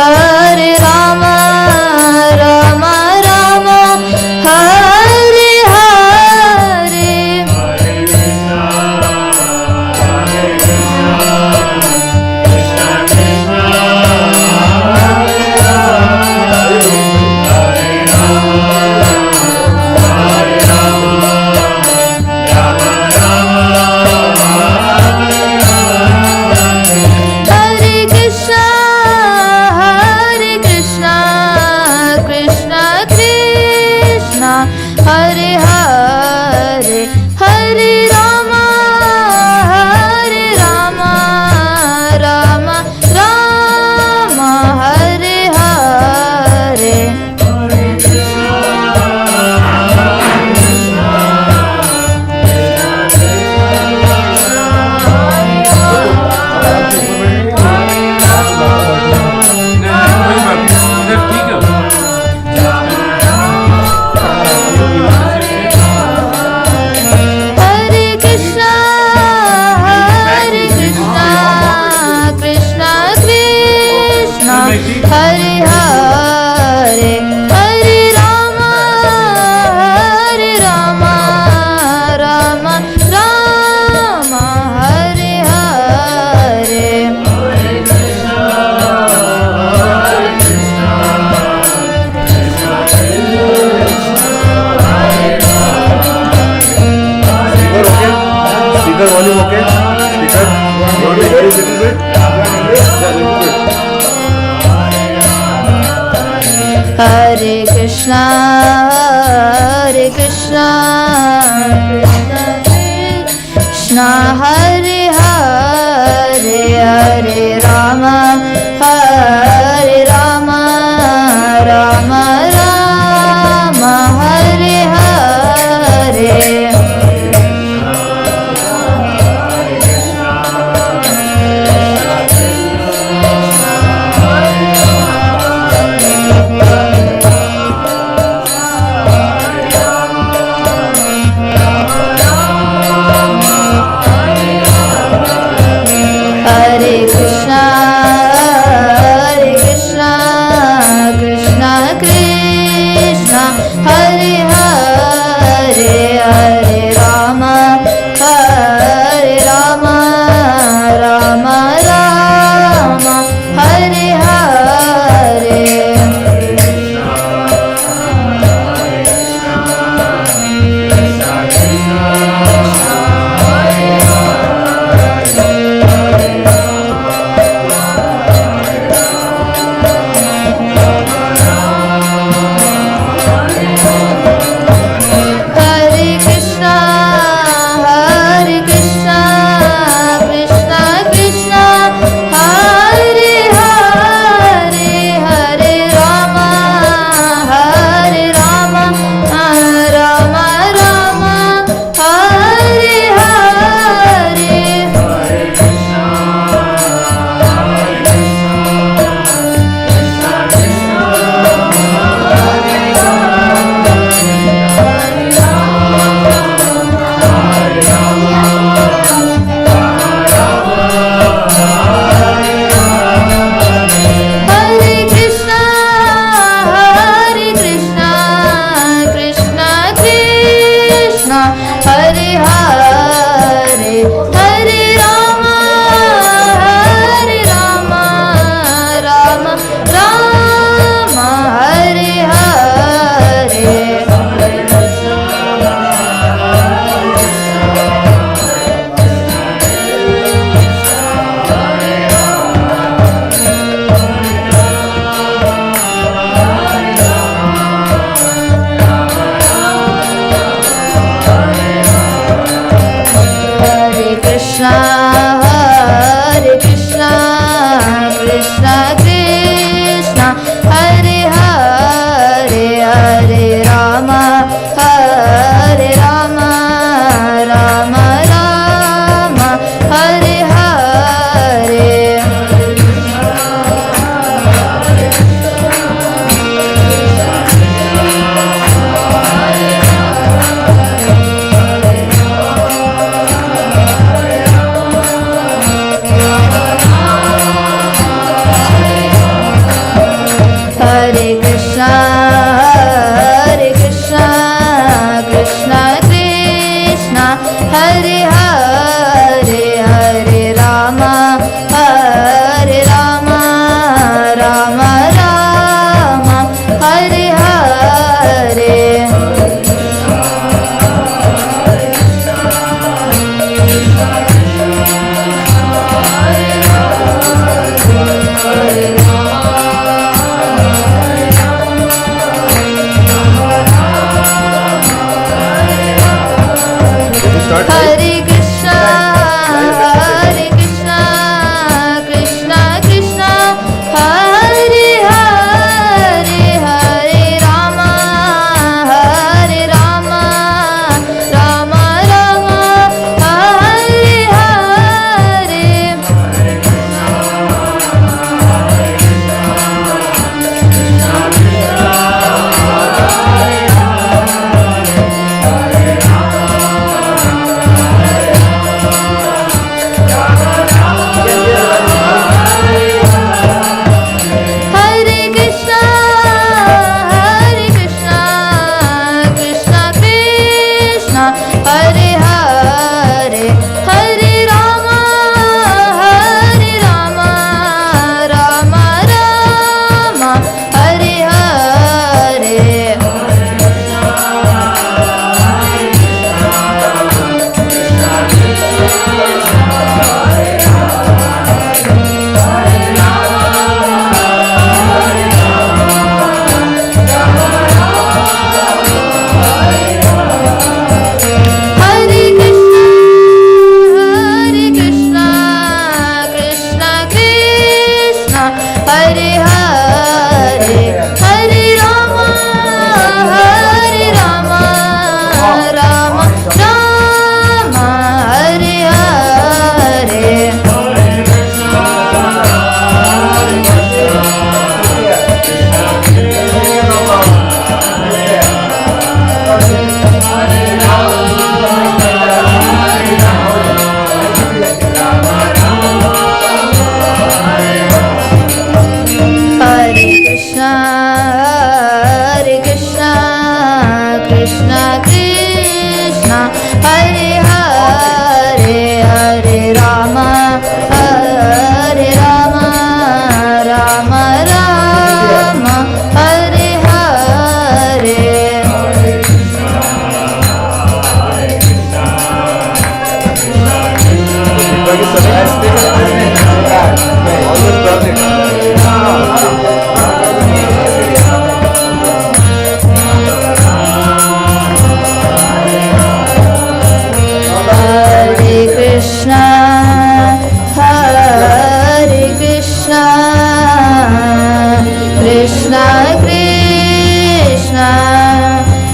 Hare Rama, Rama Rama, Hare Hare. Hare Hare, Hare Rama, Hare Rama, Rama Rama, Hare Hare. Hare Hare, Hare Rama, Hare Rama, Rama Rama, Hare Hare. Hare Krishna, Hare Krishna, Krishna Krishna, Hare Hare. Speaker volume okay? Speaker, you want to increase a little bit? Hare Krishna, Hare Krishna, Krishna Krishna, Hare Hare, Hare Rama, Hare Rama, Rama Rama, Hare Hare.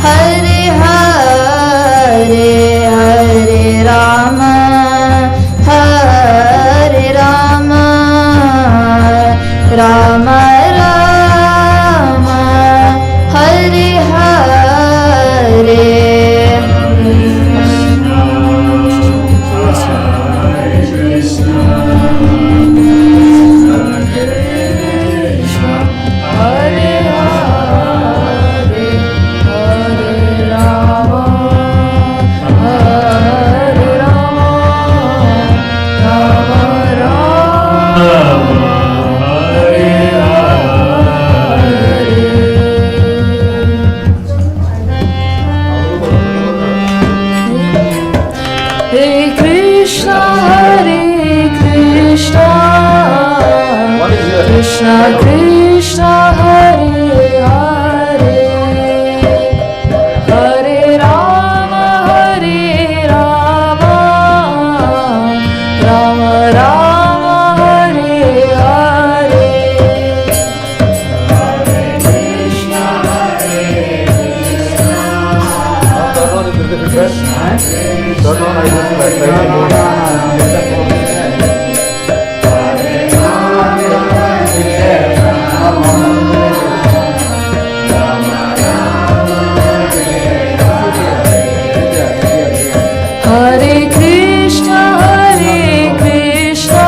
Hare Hare, Hare Rama, Hare Rama, Rama Rama, Hare Hare. Krishna Krishna Hare Hare, Hare Rama Hare Rama, Rama Rama Hare Hare. Hare Krishna Hare Krishna, Krishna Krishna Hare Hare, Hare Rama Hare Rama, Rama Rama Hare Hare. Hare Krishna Hare Krishna,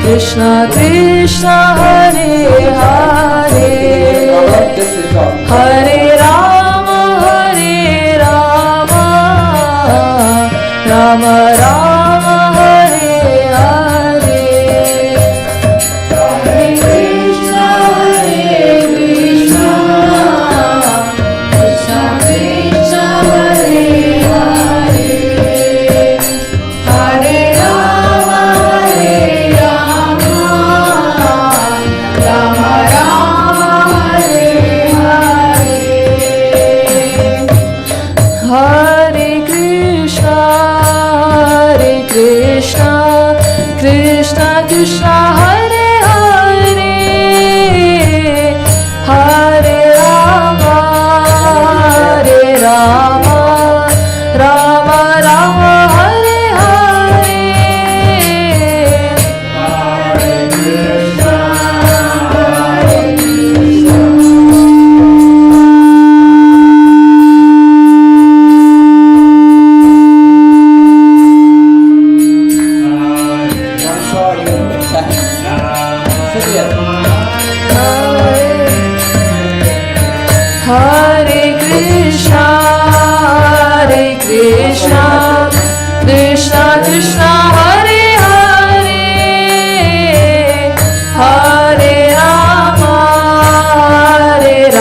Krishna Krishna Hare Hare, Hare Rama Hare Rama, Rama Rama Hare Hare. Hare Krishna Krishna Krishna Hare Hare, Hare Rama Rama Rama Hare Hare. Hare Krishna Hare Krishna Krishna Krishna Hare Hare, Hare Rama Rama Rama Hare Hare. Hare Krishna Krishna Krishna Hare Hare, Hare Rama Rama Hare Hare.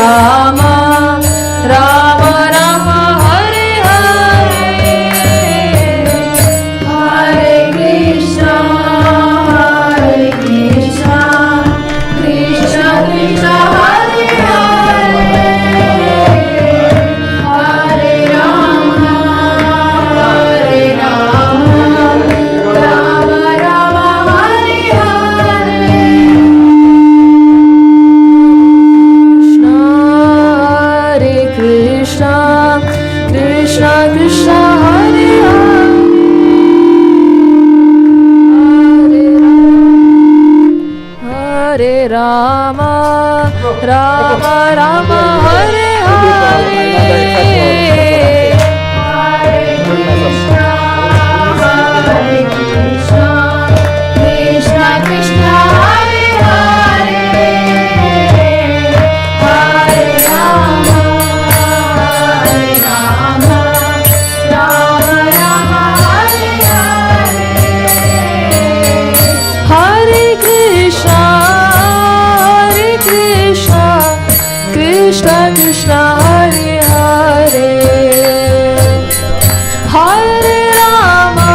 Krishna Krishna Hare Hare, Hare Rama Rama Hare Hare. Hare Krishna Krishna Krishna Hare Hare, Hare Rama Rama Hare Hare. Hare Krishna Krishna Krishna Hare Hare, Hare Rama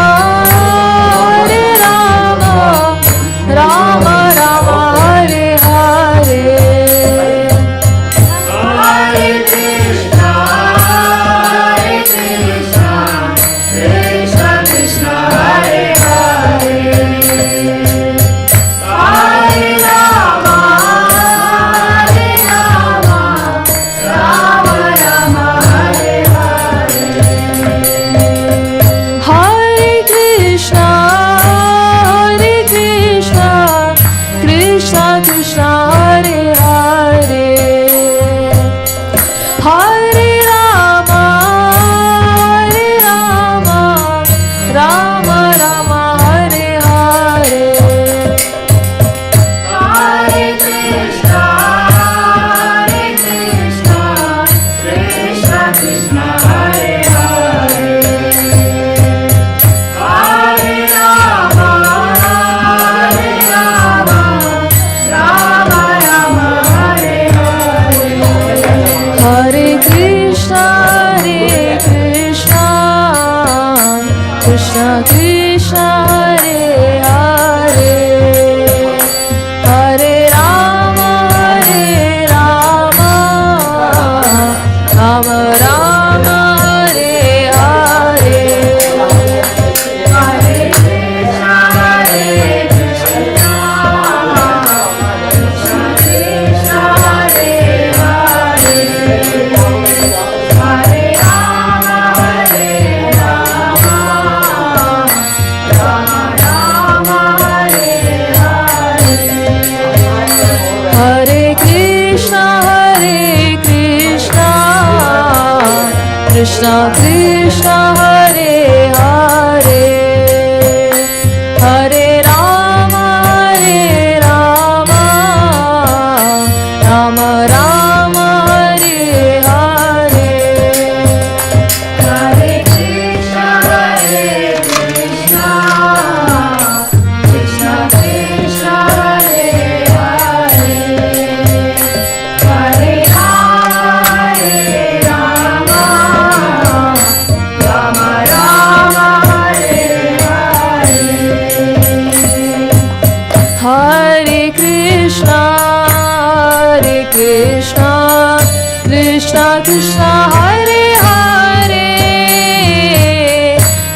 Krishna Krishna Hare Hare Hare Rama Rama Rama Hare Hare Hare Krishna Krishna Krishna Hare Hare Hare Rama Rama Rama Hare Hare Hare Krishna Krishna Krishna Hare Hare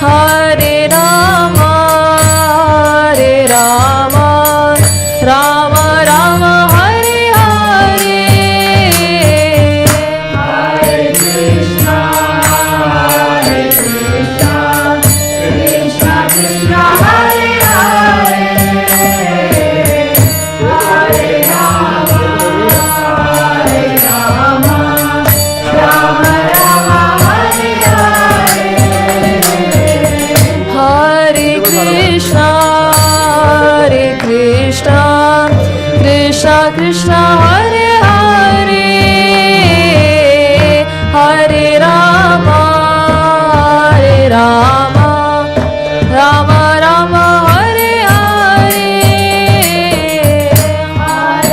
Hare Rama Rama Rama Hare Hare Hare Krishna Krishna Krishna Hare Hare Hare Rama Rama Rama Hare Hare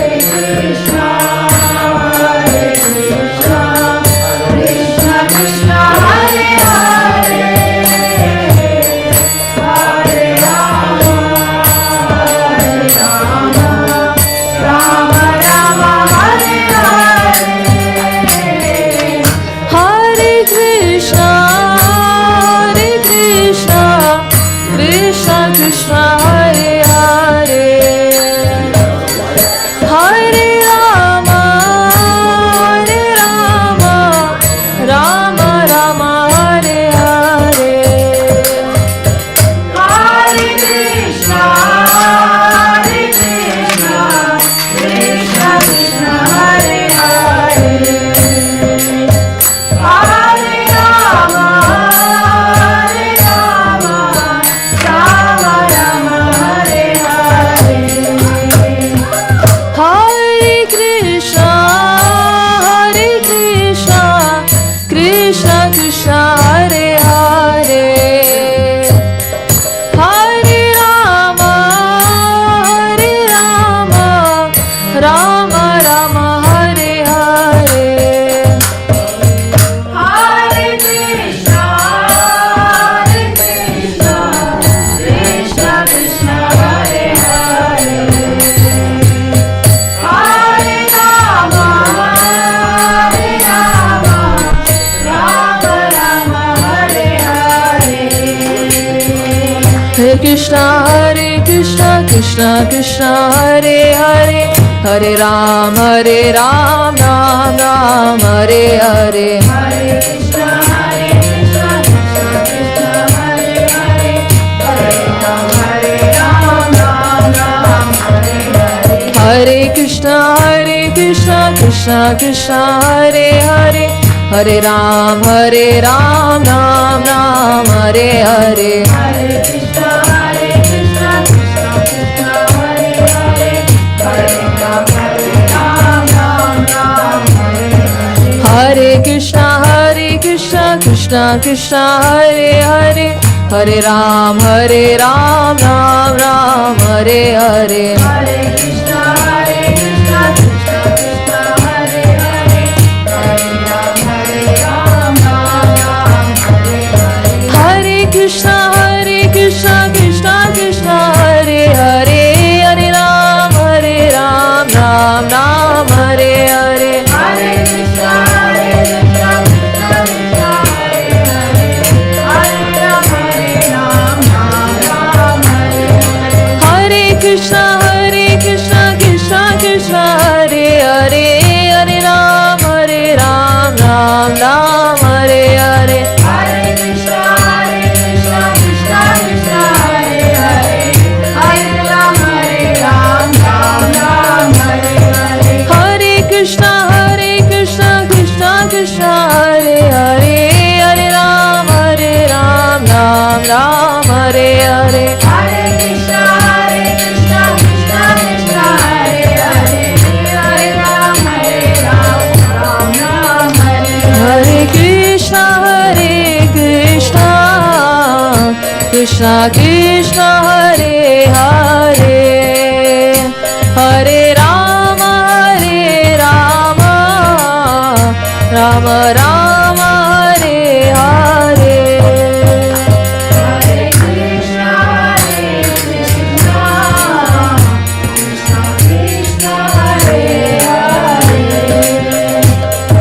Hare Krishna Krishna Krishna Hare Hare Hare Rama Rama Rama Hare Hare Hare Krishna Krishna Krishna Hare Hare Hare Rama Rama Rama Hare Hare Hare Krishna Krishna Krishna Hare Hare Hare Rama Rama Rama Hare Hare Hare Krishna Krishna Krishna Hare Hare Hare Rama Rama Rama Hare Hare Hare Krishna Krishna Krishna Hare Hare Hare Rama Rama Rama Hare Hare Hare Krishna Krishna Krishna Hare Hare Hare Rama Rama Hare Hare Hare Krishna Krishna Krishna Hare Hare Hare Ram Ram Hare Hare Hare Krishna Krishna Krishna Hare Hare Hare Ram Ram Hare Hare Hare Krishna Krishna Krishna Hare Hare Hare Ram Ram Hare Hare Hare Krishna Krishna Krishna Hare Hare Hare Ram Hare Krishna Krishna Krishna Hare Hare Hare Ram Ram Hare Hare Hare Krishna Krishna Krishna Hare Hare Hare Ram Hare Hare Krishna Krishna Krishna Hare Hare Hare Ram Ram Hare Hare Hare Krishna Krishna Krishna Hare Hare Hare Ram Hare Hare Krishna Krishna Krishna Hare Hare Hare Ram Ram Hare Hare Hare Krishna Krishna Krishna Hare Hare Hare Ram Hare Hare Krishna Krishna Krishna Hare Hare Hare Rama Rama Rama Hare Hare Hare Krishna Krishna Krishna Krishna Hare Hare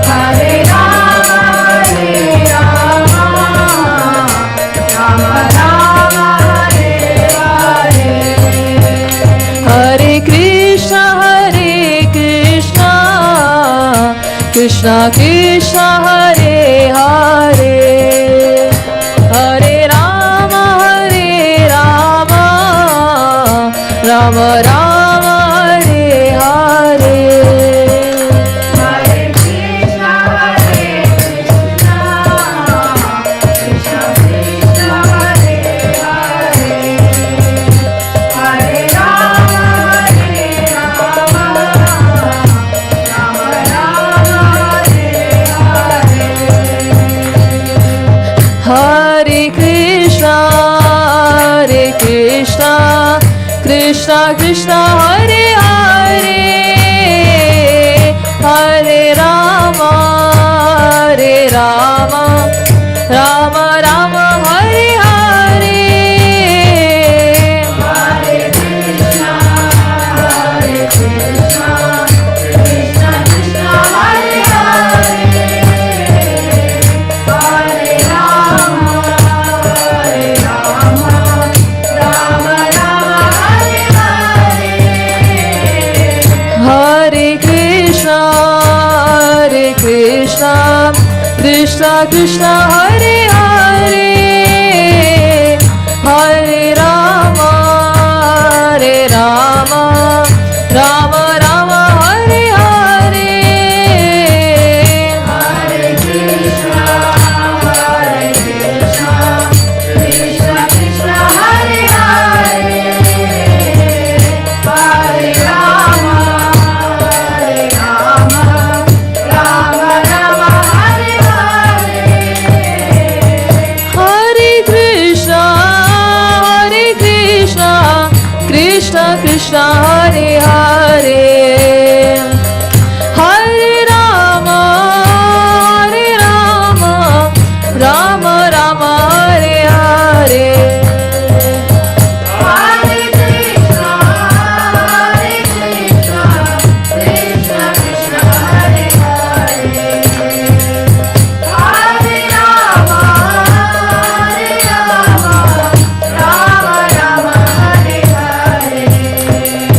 Hare Rama Rama Rama Hare Hare Hare Krishna Krishna Krishna Hare Hare Hare Rama Rama Rama Hare Hare Hare Krishna Krishna Krishna Krishna Hare Hare Hare Rama Hare Krishna Krishna Krishna Hare Hare Hare Rama Rama Rama Hare Hare Hare Krishna Krishna Krishna Hare Hare Hare Rama Rama Rama Hare Hare Hare Krishna Krishna Krishna Hare Hare Hare Rama Rama Rama Hare Hare Hare Krishna Krishna Krishna Hare Hare Hare Rama Rama Rama Hare Hare Hare Krishna Krishna Krishna Hare Hare Hare Rama Rama Rama Hare Hare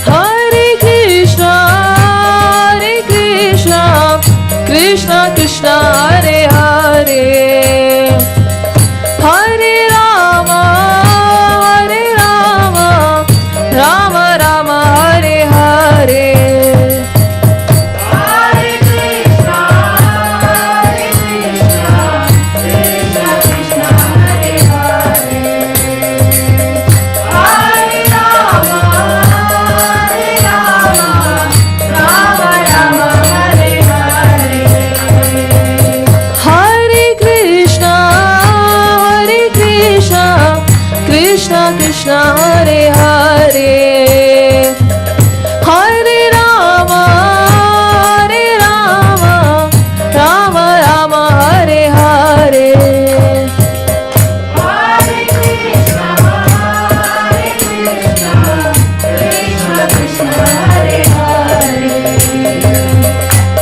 Hare Krishna Krishna Krishna Hare Hare Hare Rama Rama Hare Hare Hare Krishna Krishna Krishna Hare Hare Hare Rama Rama Rama Hare Hare Hare Krishna Krishna Krishna Hare Hare Hare Rama Rama Hare Hare Hare Krishna Krishna Krishna Hare Hare Hare Rama Rama Hare Hare Hare Krishna Krishna Krishna Hare Hare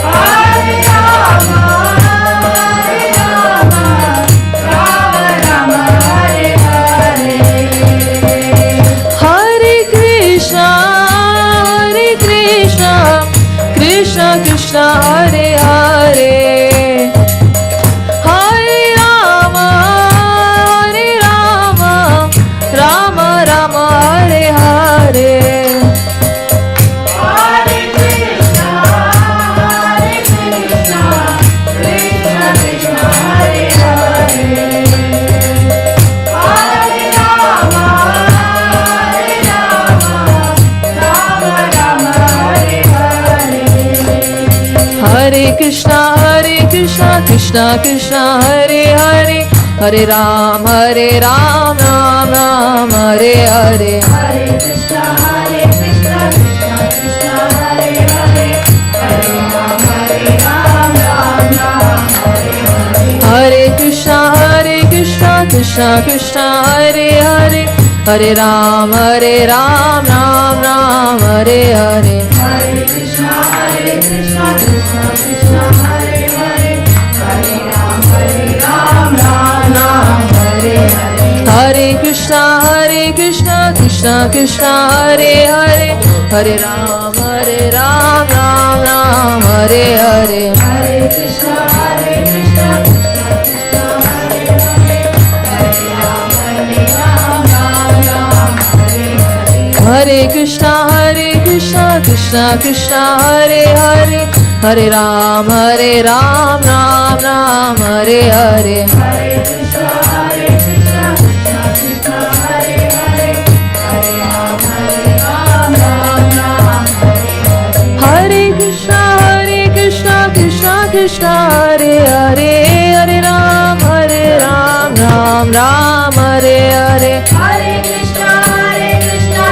Hare Rama Rama Hare Hare Hare Krishna Krishna Krishna Hare Hare Hare Rama Rama Hare Hare Hare Krishna Krishna Krishna Hare Hare Hare Rama Rama Hare Hare Hare Krishna Krishna Krishna Hare Hare Hare Ram, Ram Ram, Hare Hare. Hare Krishna, Krishna Krishna, Hare Hare. Hare Ram, Ram Ram, Hare Hare. Hare Krishna, Krishna Krishna, Hare Hare. Hare Ram, Ram Ram, Hare Hare. Hare Krishna, Krishna Krishna, Hare Hare. Hare Ram, Ram Ram, Hare Hare. Hare Krishna, Krishna Krishna, Hare Hare. Hare Ram, Ram Ram, Hare Hare. Hare Krishna, Krishna Krishna, Hare Hare. Hare Ram, Ram Hare Hare. Hare Krishna, Krishna Krishna, Hare Hare. Hare Ram, Ram Ram, Hare Hare. Hare Krishna, Krishna Krishna, Hare Hare. Hare Ram, Ram Hare Krishna, Krishna Krishna, Hare Hare. Hare Ram, Ram Ram, Hare Hare. Hare Krishna, Krishna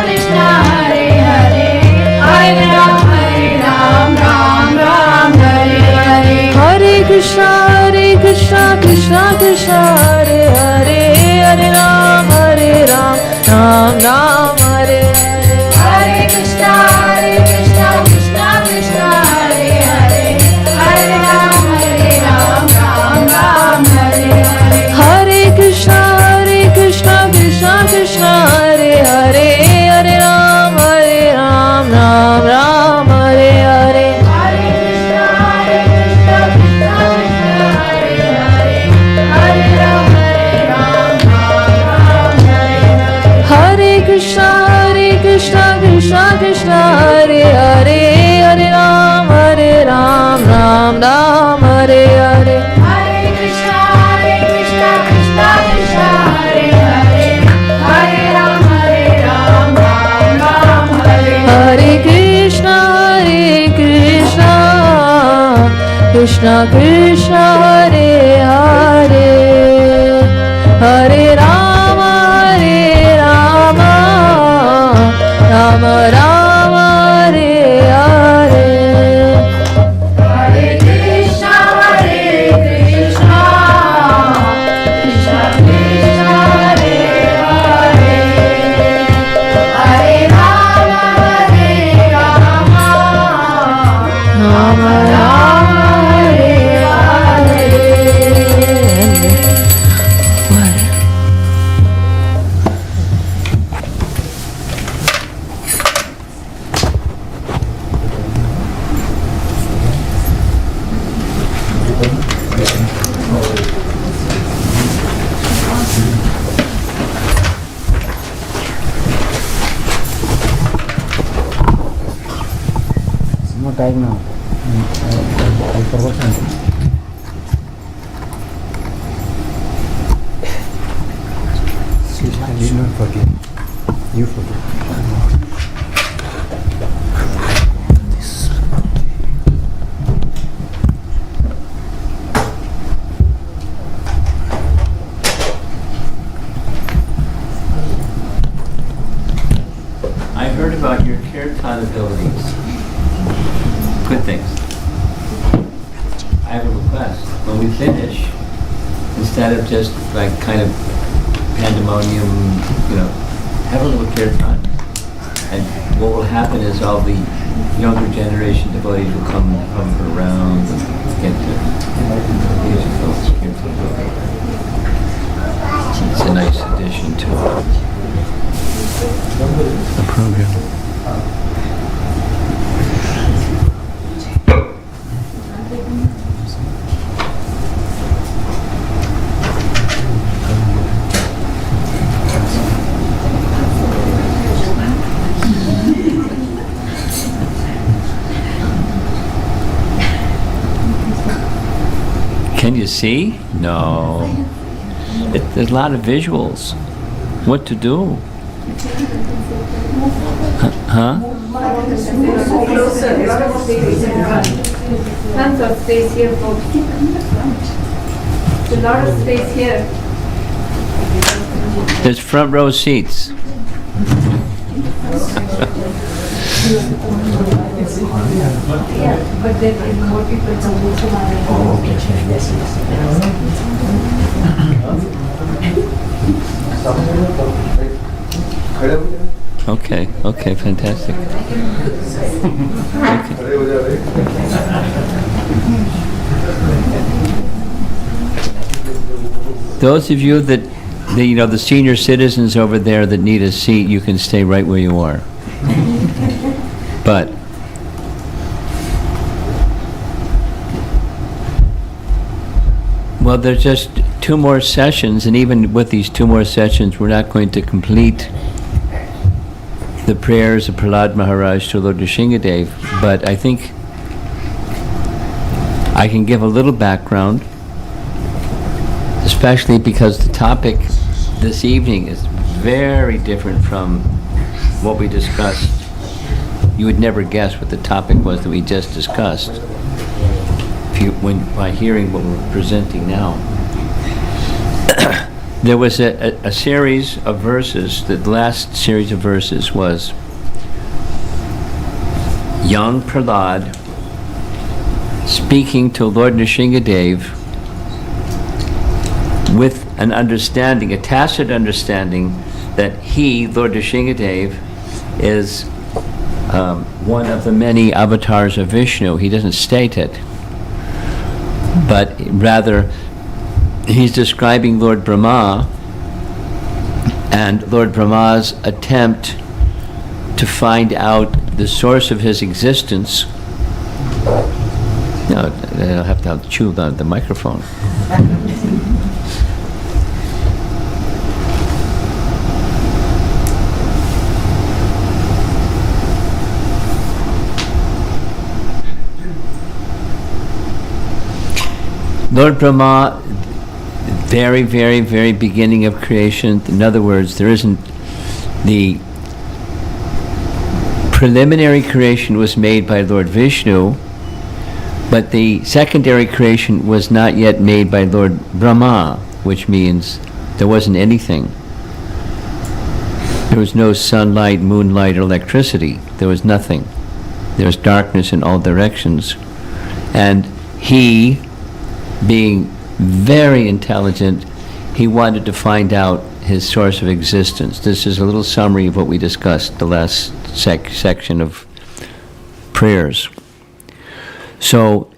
Krishna, Hare Hare. Hare Ram, Ram Hare Hare. Hare Krishna, Krishna Krishna, Hare Hare. Hare Ram, Ram Hare Hare. Hare Krishna, Krishna Krishna, Hare Hare. Hare Ram, Ram Hare Hare. Hare Krishna, Krishna Krishna, Hare Hare. Hare Ram, Ram Hare Hare. Hare Krishna, Krishna Krishna, Hare Hare. Hare Ram, Ram Hare Hare. Hare Krishna, Krishna Krishna, Hare Hare. Hare Ram, Ram Hare Hare. Hare Krishna, Krishna Krishna, Hare Hare. Hare Ram, Ram Hare Hare. Hare Krishna, Krishna Krishna, Hare Hare. Hare Ram, Ram Ram, Hare Hare. Hare Krishna, Krishna Krishna, Hare Hare. Hare Ram, Ram Ram, Hare Hare. No time now. I forgot something. I did not forget. You forget. I heard about your kirtan abilities. Good things. I have a request. When we finish, instead of just like kind of pandemonium, have a little kirtan. And what will happen is all the younger generation devotees will come around and get to musical kirtan. It's a nice addition to the program. Can you see? No. There's a lot of visuals. What to do? Huh? a lot of space here. There's front row seats. Yeah, but then more people come also. Okay, okay, fantastic. Those of you that, the senior citizens over there that need a seat, you can stay right where you are. But well, there's just 2 more sessions, and even with these 2 more sessions, we're not going to complete the prayers of Prahlad Maharaj to Lord Nrsingadev, but I think I can give a little background, especially because the topic this evening is very different from what we discussed. You would never guess what the topic was that we just discussed by hearing what we're presenting now. There was a series of verses. The last series of verses was young Prahlad speaking to Lord Nrsingadev with an understanding, a tacit understanding, that he, Lord Nrsingadev, is one of the many avatars of Vishnu. He doesn't state it, but rather he's describing Lord Brahma and Lord Brahma's attempt to find out the source of his existence. No, I'll have to chew the microphone. Lord Brahma, very, very, very beginning of creation. In other words, there isn't the preliminary creation was made by Lord Vishnu, but the secondary creation was not yet made by Lord Brahma, which means there wasn't anything. There was no sunlight, moonlight, or electricity. There was nothing. There was darkness in all directions. And he, being very intelligent, he wanted to find out his source of existence. This is a little summary of what we discussed, the last section of prayers. So,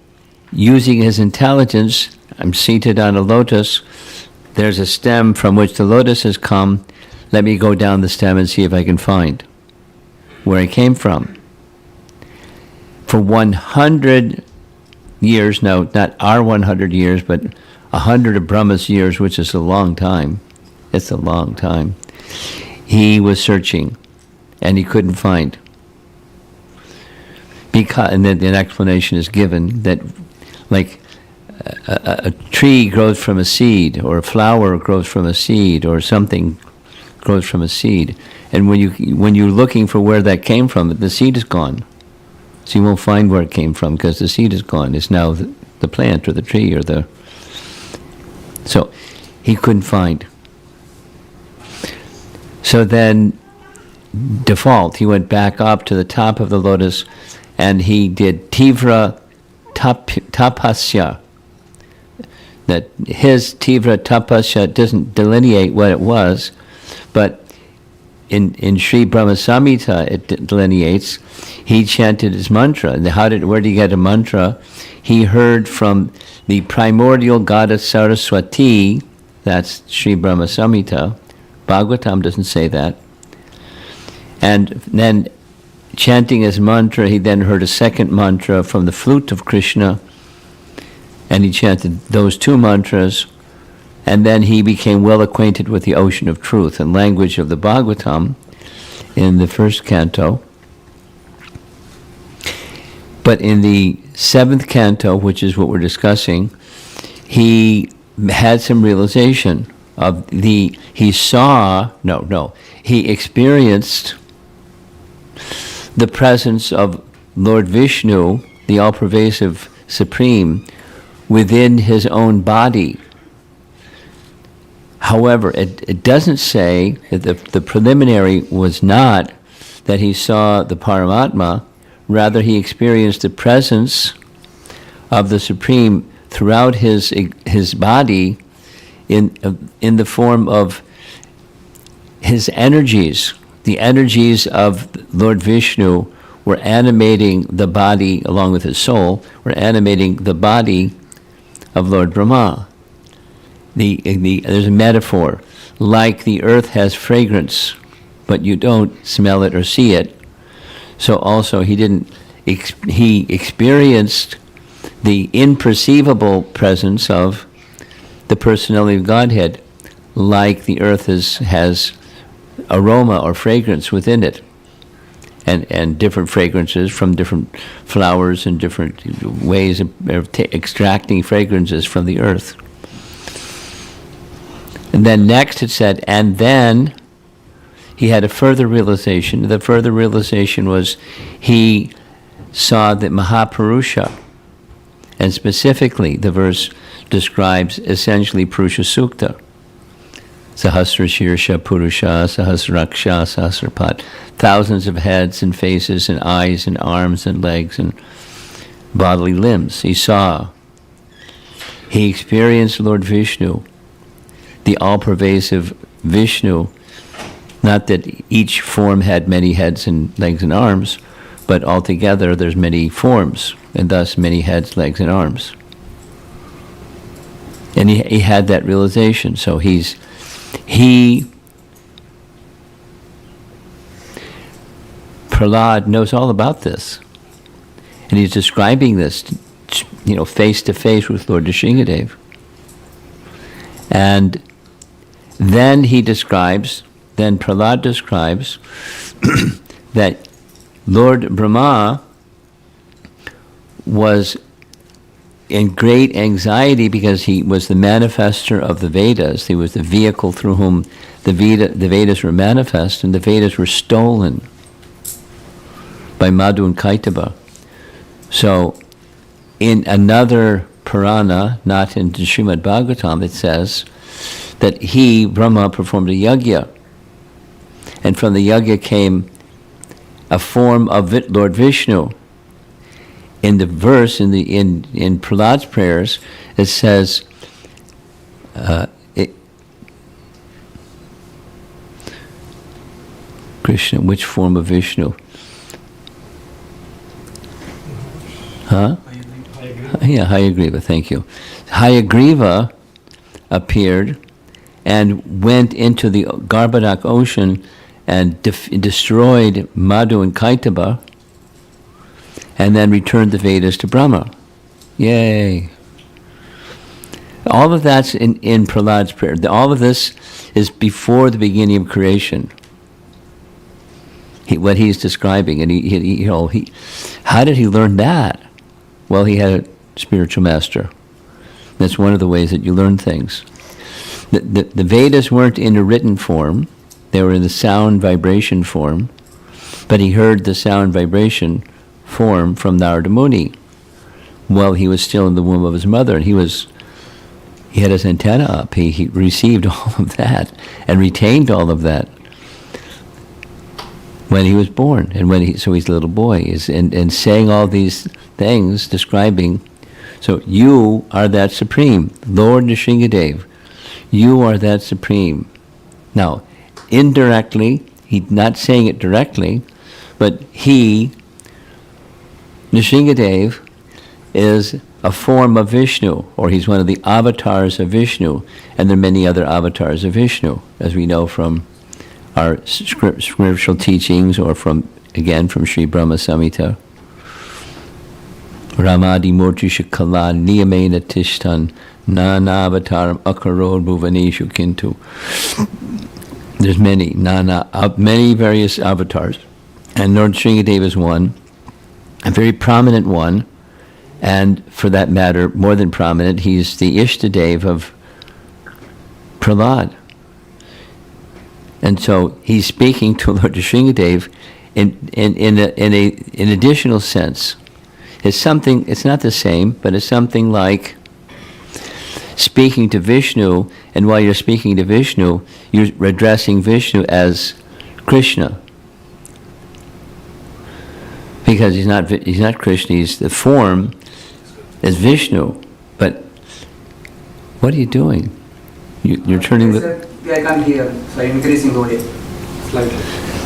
using his intelligence, I'm seated on a lotus, there's a stem from which the lotus has come, let me go down the stem and see if I can find where it came from. For 100 years, no, not our 100 years, but 100 of Brahma's years, which is a long time. It's a long time. He was searching, and he couldn't find. Because, and then an explanation is given that, like, a tree grows from a seed, or a flower grows from a seed, or something grows from a seed. And when you're looking for where that came from, the seed is gone. So you won't find where it came from because the seed is gone. It's now the plant or the tree or the... So he couldn't find. So then, default, he went back up to the top of the lotus and he did Tivra Tapasya. That his Tivra Tapasya doesn't delineate what it was, but in Sri Brahma Samhita it delineates. He chanted his mantra. And where did he get a mantra? He heard from the primordial goddess Saraswati, that's Sri Brahma Samhita. Bhagavatam doesn't say that. And then chanting his mantra, he then heard a second mantra from the flute of Krishna, and he chanted those 2 mantras, and then he became well acquainted with the ocean of truth and language of the Bhagavatam in the 1st canto. But in the 7th canto, which is what we're discussing, he had some realization of he experienced the presence of Lord Vishnu, the all-pervasive Supreme, within his own body. However, it doesn't say that the preliminary was not that he saw the Paramatma, rather he experienced the presence of the Supreme throughout his body in the form of his energies. The energies of Lord Vishnu were animating the body, along with his soul, were animating the body of Lord Brahma. There's a metaphor, like the earth has fragrance, but you don't smell it or see it. So also he experienced the imperceivable presence of the personality of Godhead, like the earth has aroma or fragrance within it, and different fragrances from different flowers and different ways of extracting fragrances from the earth. And then next it said, and then he had a further realization. The further realization was he saw that Mahapurusha, and specifically the verse describes essentially Purusha Sukta. Sahasra Shirsha Purusha, Sahasraksha, Sahasrapat. Thousands of heads and faces and eyes and arms and legs and bodily limbs. He saw. He experienced Lord Vishnu, the all-pervasive Vishnu. Not that each form had many heads and legs and arms, but altogether there's many forms, and thus many heads, legs, and arms. And he had that realization. So Prahlad knows all about this. And he's describing this, face to face with Lord Nrsingadev. And then Prahlad describes that Lord Brahma was in great anxiety because he was the manifester of the Vedas. He was the vehicle through whom the Vedas were manifest, and the Vedas were stolen by Madhu and Kaitaba. So in another Purana, not in the Srimad Bhagavatam, it says that Brahma, performed a yajna, and from the yajna came a form of Lord Vishnu. In the verse, in Prahlad's prayers, it says, Krishna, which form of Vishnu? Huh? Yeah, Hayagriva, thank you. Hayagriva appeared and went into the Garbhadak ocean and destroyed Madhu and Kaitaba, and then returned the Vedas to Brahma. Yay. All of that's in Prahlad's prayer. All of this is before the beginning of creation. What he's describing, and how did he learn that? Well, he had a spiritual master. That's one of the ways that you learn things. The Vedas weren't in a written form. They were in the sound vibration form. But he heard the sound vibration form from Narada Muni while he was still in the womb of his mother. And he had his antenna up. He received all of that and retained all of that when he was born, and so he's a little boy, and saying all these things, describing. So you are that supreme, Lord Nrsingadev. You are that supreme. Now, indirectly, he's not saying it directly, but Nrsingadev, is a form of Vishnu, or he's one of the avatars of Vishnu, and there are many other avatars of Vishnu, as we know from our scriptural teachings, or from Sri Brahma Samhita. Ramadi Murti Shakala Niyamena Tishtan Nanavataram Akarod Bhuvaneshu Kintu. There's many various avatars. And Lord Nrsingadev is one, a very prominent one, and for that matter, more than prominent, he's the Ishtadev of Prahlad. And so he's speaking to Lord Nrsingadev in an additional sense. It's not the same, but it's something like speaking to Vishnu, and while you're speaking to Vishnu, you're addressing Vishnu as Krishna. Because he's not Krishna, he's the form as Vishnu. But what are you doing? You're turning the... I can't hear, so I'm increasing the volume slightly.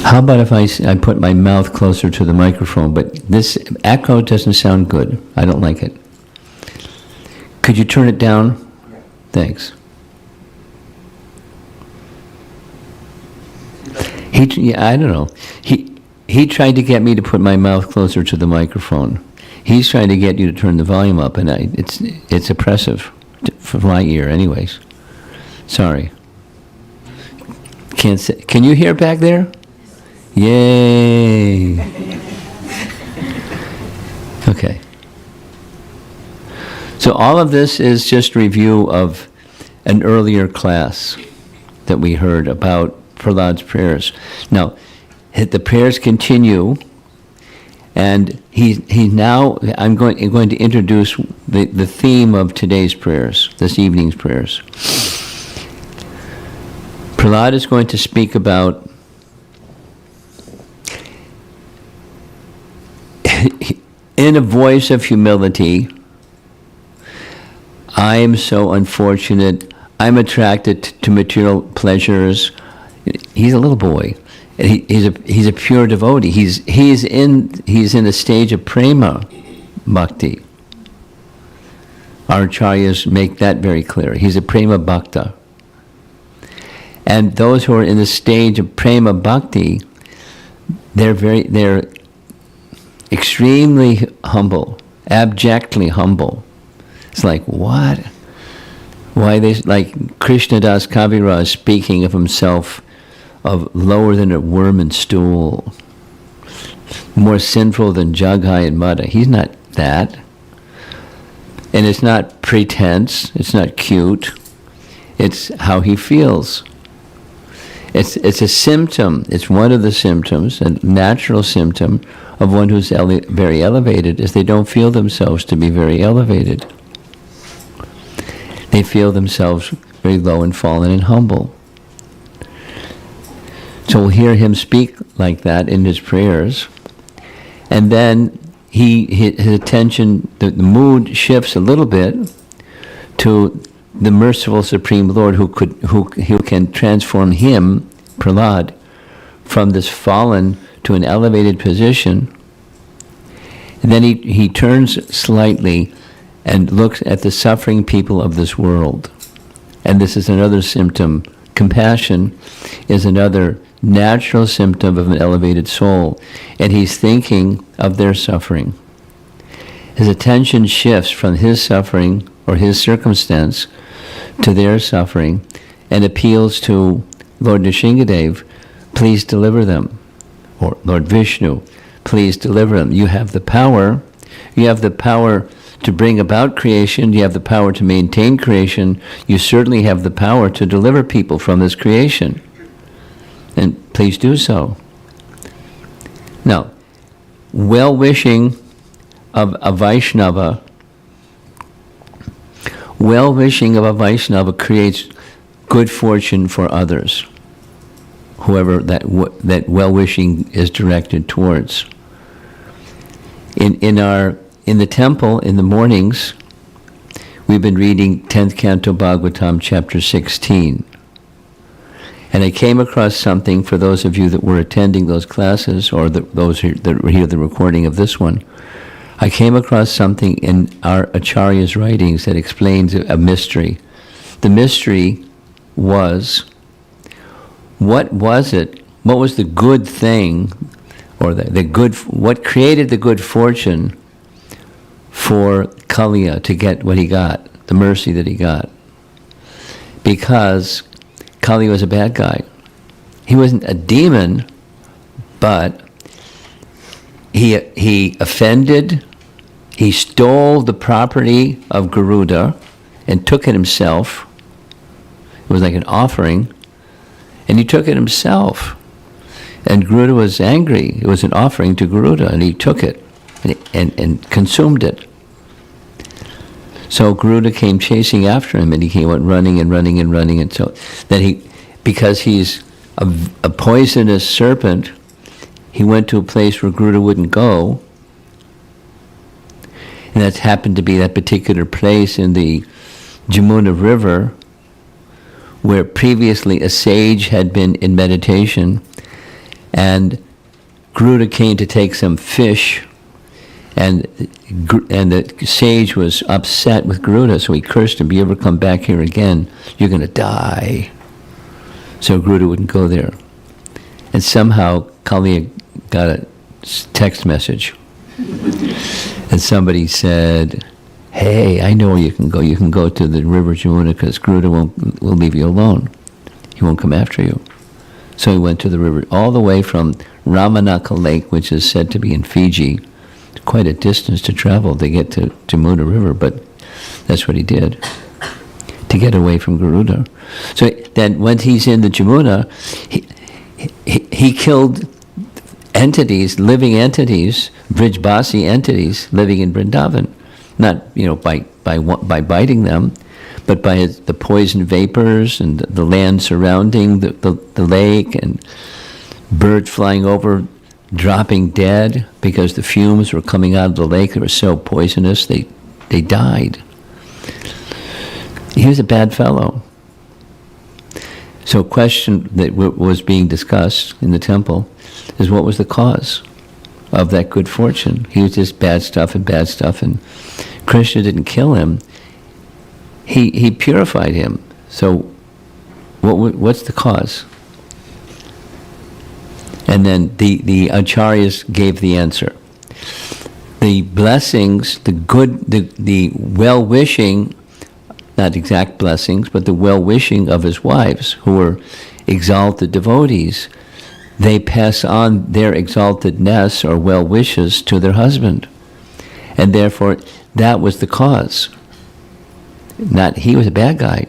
How about if I put my mouth closer to the microphone? But this echo doesn't sound good. I don't like it. Could you turn it down? Yeah. Thanks. I don't know. He tried to get me to put my mouth closer to the microphone. He's trying to get you to turn the volume up, and it's oppressive for my ear anyways. Sorry. Can you hear back there? Yay! Okay. So all of this is just review of an earlier class that we heard about Prahlad's prayers. Now, the prayers continue, and he now, I'm going to introduce the theme of today's prayers, this evening's prayers. Prahlad is going to speak about in a voice of humility, I am so unfortunate, I'm attracted to material pleasures. He's a little boy. He's a pure devotee. He's in a stage of prema bhakti. Our acharyas make that very clear. He's a prema bhakta. And those who are in the stage of prema bhakti, they're extremely humble, abjectly humble. It's like, what? Why they, like Krishnadas Kaviraj speaking of himself of lower than a worm and stool, more sinful than Jaghai and Madha. He's not that. And it's not pretense, it's not cute, it's how he feels. It's a symptom, it's one of the symptoms, a natural symptom of one who's very elevated, is they don't feel themselves to be very elevated. They feel themselves very low and fallen and humble. So we'll hear him speak like that in his prayers. And then his attention, the mood shifts a little bit to the merciful Supreme Lord who can transform him, Prahlad, from this fallen to an elevated position. And then he turns slightly and looks at the suffering people of this world. And this is another symptom. Compassion is another natural symptom of an elevated soul. And he's thinking of their suffering. His attention shifts from his suffering or his circumstance to their suffering and appeals to Lord Nrsingadev, please deliver them. Or Lord Vishnu, please deliver them. You have the power. You have the power to bring about creation. You have the power to maintain creation. You certainly have the power to deliver people from this creation. And please do so. Now, well-wishing of a Vaishnava, creates good fortune for others, whoever that well-wishing is directed towards. In the temple, in the mornings, we've been reading 10th Canto Bhagavatam, chapter 16. And I came across something, for those of you that were attending those classes, or those that hear the recording of this one, I came across something in our Acharya's writings that explains a mystery. The mystery was, what was the good thing, or what created the good fortune for Kaliya to get what he got, the mercy that he got? Because Kali was a bad guy. He wasn't a demon, but he offended, he stole the property of Garuda and took it himself. It was like an offering, and he took it himself. And Garuda was angry. It was an offering to Garuda, and he took it and consumed it. So Garuda came chasing after him, and he went running and running and running, and so then because he's a poisonous serpent, he went to a place where Garuda wouldn't go, and that happened to be that particular place in the Jamuna River, where previously a sage had been in meditation, and Garuda came to take some fish, and the sage was upset with Garuda, so he cursed him, "If you ever come back here again, you're going to die." So Garuda wouldn't go there. And somehow Kaliya got a text message, and somebody said, "Hey, I know where you can go. You can go to the river Jamuna, because Garuda will leave you alone. He won't come after you." So he went to the river, all the way from Ramanaka Lake, which is said to be in Fiji. Quite a distance to travel to get to Jamuna River, but that's what he did, to get away from Garuda. So then when he's in the Jamuna, he killed entities, living entities, Brijbasi entities living in Vrindavan. Not by biting them, but by the poison vapors and the land surrounding the lake, and birds flying over, dropping dead because the fumes were coming out of the lake. They were so poisonous, they died. He was a bad fellow. So a question that was being discussed in the temple is, what was the cause of that good fortune? He was just bad stuff, and Krishna didn't kill him. He purified him. So what's the cause? And then the acharyas gave the answer. The blessings, the well-wishing, not exact blessings, but the well-wishing of his wives, who were exalted devotees, they pass on their exaltedness or well wishes to their husband. And therefore, that was the cause. Not he was a bad guy.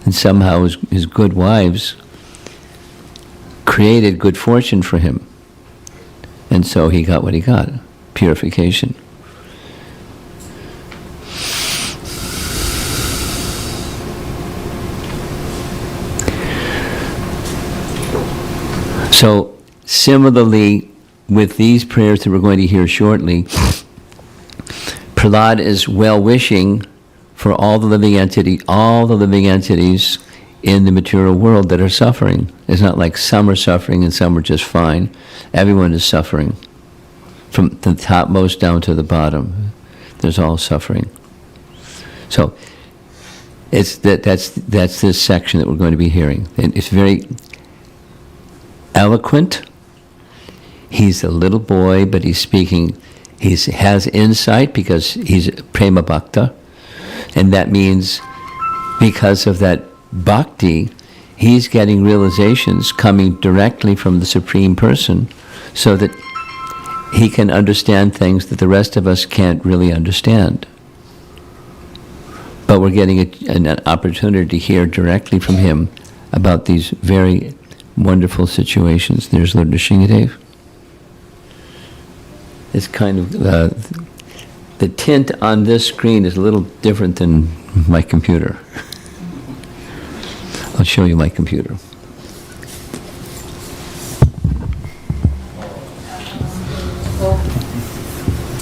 And somehow his good wives created good fortune for him. And so he got what he got, purification. So similarly, with these prayers that we're going to hear shortly, Prahlad is well-wishing for all the living entities in the material world that are suffering. It's not like some are suffering and some are just fine. Everyone is suffering, from the topmost down to the bottom. There's all suffering. So that's this section that we're going to be hearing. And it's very eloquent. He's a little boy, but he's speaking. He has insight because he's prema bhakta, and that means because of that bhakti, he's getting realizations coming directly from the Supreme Person, so that he can understand things that the rest of us can't really understand. But we're getting an opportunity to hear directly from him about these very wonderful situations. There's Lord Nrsingadev. It's kind of, the tint on this screen is a little different than my computer. I'll show you my computer.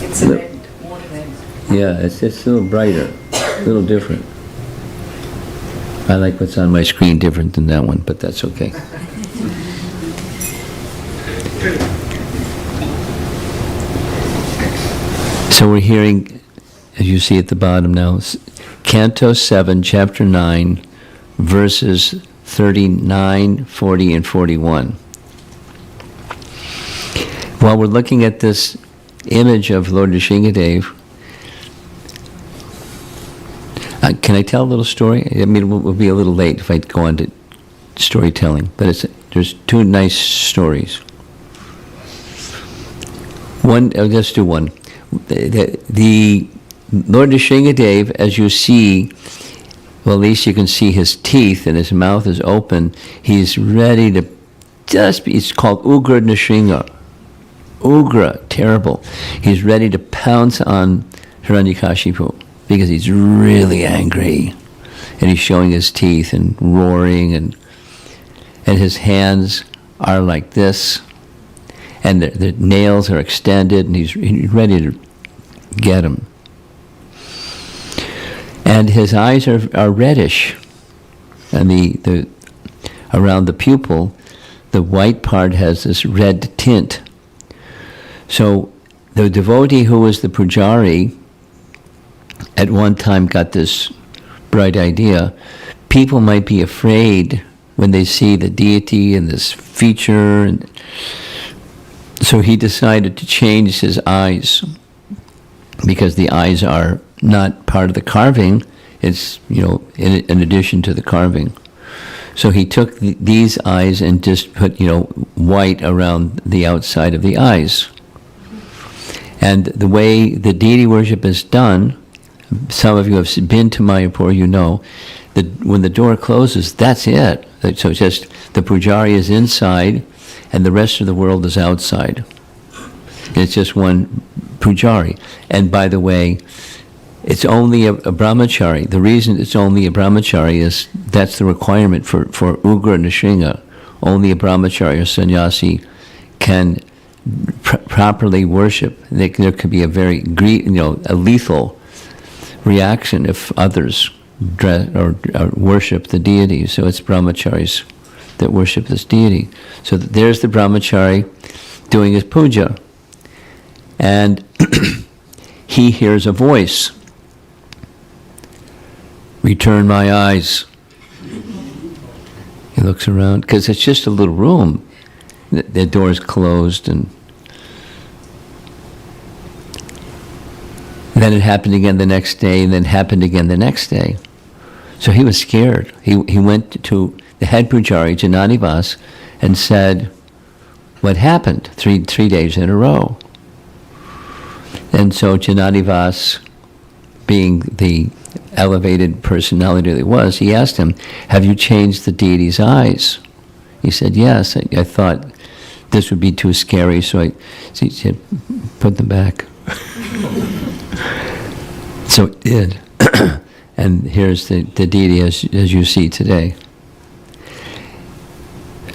It's red, more red. Yeah, it's a little brighter, a little different. I like what's on my screen different than that one, but that's okay. So we're hearing, as you see at the bottom now, Canto 7, Chapter 9, verses 39, 40, and 41. While we're looking at this image of Lord Nrsingadev, can I tell a little story? I mean, it will be a little late if I go on to storytelling, but there's two nice stories. One, let's do one. The Lord Nrsingadev, as you see, well, at least you can see his teeth and his mouth is open. He's ready to it's called Ugra Nrsinga. Ugra, terrible. He's ready to pounce on Hiranyakashipu. because he's really angry, and he's showing his teeth and roaring, and his hands are like this, and the nails are extended, and he's ready to get him. And his eyes are reddish, and the around the pupil, the white part has this red tint. So the devotee who was the pujari at one time got this bright idea. People might be afraid when they see the deity and this feature, and so he decided to change his eyes, because the eyes are not part of the carving. It's, in addition to the carving. So he took these eyes and just put, white around the outside of the eyes. And the way the deity worship is done, some of you have been to Mayapur, that when the door closes, that's it. So just the pujari is inside, and the rest of the world is outside. It's just one pujari. And by the way, it's only a brahmachari. The reason it's only a brahmachari is that's the requirement for Ugra Nrsinga. Only a brahmachari or sannyasi can properly worship. There could be a very a lethal reaction if others or worship the deity. So it's brahmacharis that worship this deity. So there's the brahmachari doing his puja, and he hears a voice. Return my eyes. He looks around, because it's just a little room. The door's closed, and then it happened again the next day, and then happened again the next day. So he was scared. He went to the head pujari, Jananivas, and said, what happened? Three days in a row. And so Jananivas, being the elevated personality that he was, he asked him, have you changed the deity's eyes? He said, yes. I thought this would be too scary, so he said, put them back. So it did. And here's the deity as you see today.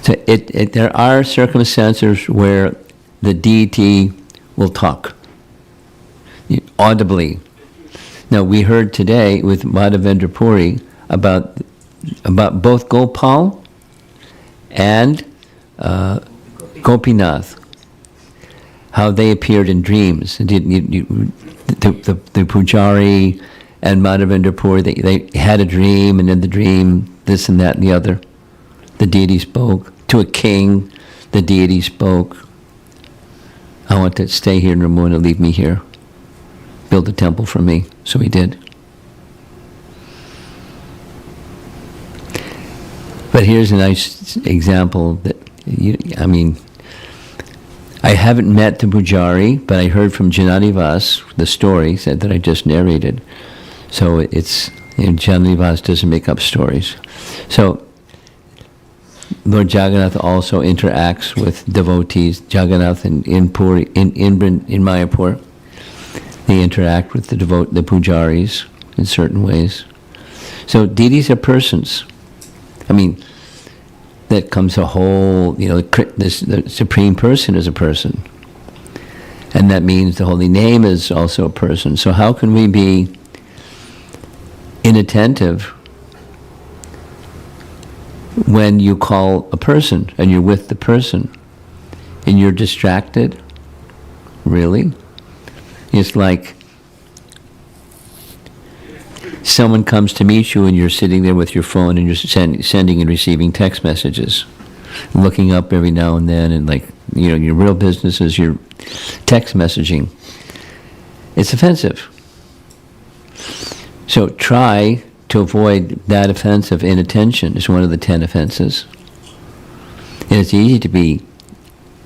So there are circumstances where the deity will talk audibly. Now, we heard today with Madhavendra Puri about both Gopal and Gopinath, how they appeared in dreams. The pujari and Madhavendra Puri, they had a dream, and in the dream, this and that and the other. The deity spoke. To a king, the deity spoke. I want to stay here in Ramuna, leave me here. Build a temple for me. So he did. But here's a nice example that, I haven't met the pujari, but I heard from Jananivas, the story said that I just narrated. So it's, Jananivas doesn't make up stories. So Lord Jagannath also interacts with devotees. Jagannath in Puri, in Mayapur, they interact with the pujaris in certain ways. So deities are persons. That comes a whole, the Supreme Person is a person. And that means the Holy Name is also a person. So how can we be inattentive when you call a person and you're with the person and you're distracted? Really? It's like someone comes to meet you and you're sitting there with your phone and you're sending and receiving text messages, looking up every now and then, and your real business is your text messaging. It's offensive. So try to avoid that offense of inattention. It's one of the 10 offenses. And it's easy to be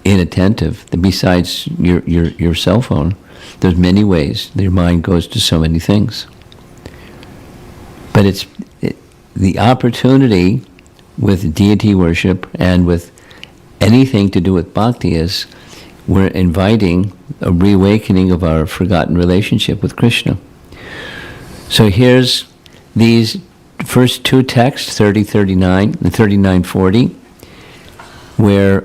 inattentive. Besides your cell phone, there's many ways your mind goes to so many things. But the opportunity with deity worship and with anything to do with bhakti is we're inviting a reawakening of our forgotten relationship with Krishna. So here's these first two texts, 3039 and 3940, where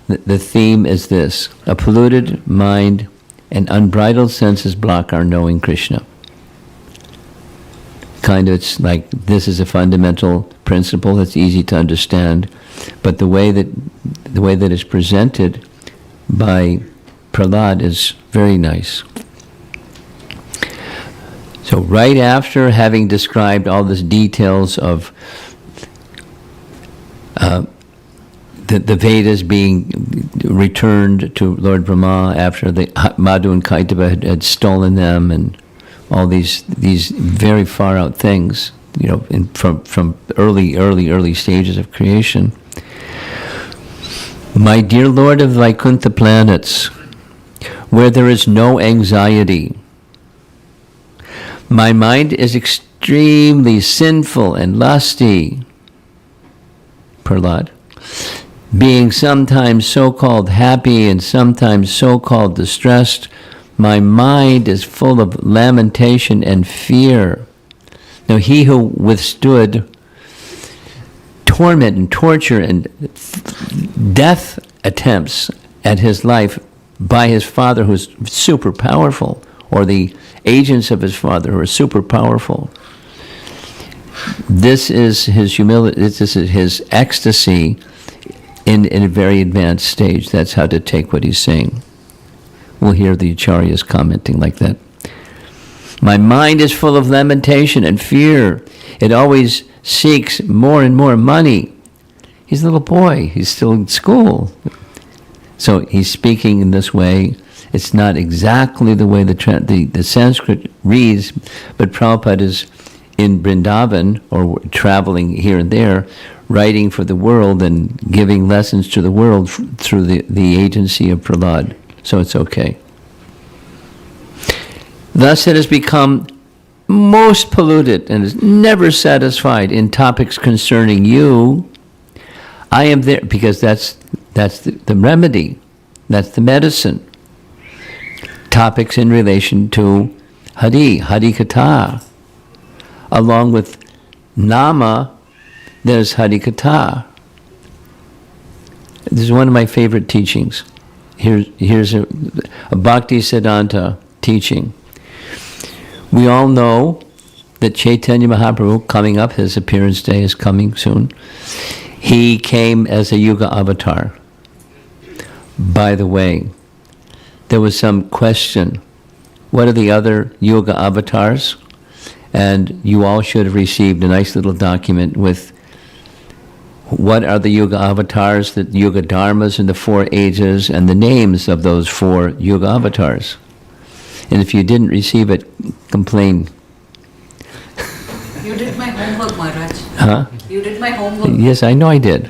the theme is this: a polluted mind and unbridled senses block our knowing Krishna. Kind of, it's like this is a fundamental principle that's easy to understand, but the way that it's presented by Prahlad is very nice. So right after having described all these details of the Vedas being returned to Lord Brahma after the Madhu and Kaitava had stolen them, and all these very far out things, from early stages of creation. My dear Lord of Vaikuntha planets, where there is no anxiety, my mind is extremely sinful and lusty. Prahlad. Being sometimes so-called happy and sometimes so-called distressed, my mind is full of lamentation and fear. Now he who withstood torment and torture and death attempts at his life by his father, who's super powerful, or the agents of his father who are super powerful. This is his humility, this is his ecstasy in a very advanced stage. That's how to take what he's saying. We'll hear the acharyas commenting like that. My mind is full of lamentation and fear. It always seeks more and more money. He's a little boy. He's still in school. So he's speaking in this way. It's not exactly the way the Sanskrit reads, but Prabhupada is in Vrindavan, or traveling here and there, writing for the world and giving lessons to the world through the agency of Prahlad. So it's okay. Thus it has become most polluted and is never satisfied in topics concerning you. I am there, because that's the remedy, that's the medicine. Topics in relation to Hari Katha. Along with Nama, there's Hari Katha. This is one of my favorite teachings. Here's a Bhakti Siddhanta teaching. We all know that Chaitanya Mahaprabhu, coming up, his appearance day is coming soon. He came as a Yuga avatar. By the way, there was some question, what are the other Yuga avatars? And you all should have received a nice little document with what are the Yuga avatars, the Yuga dharmas in the 4 ages, and the names of those 4 Yuga avatars. And if you didn't receive it, complain. You did my homework, Maharaj. Huh? You did my homework. Yes, I know I did.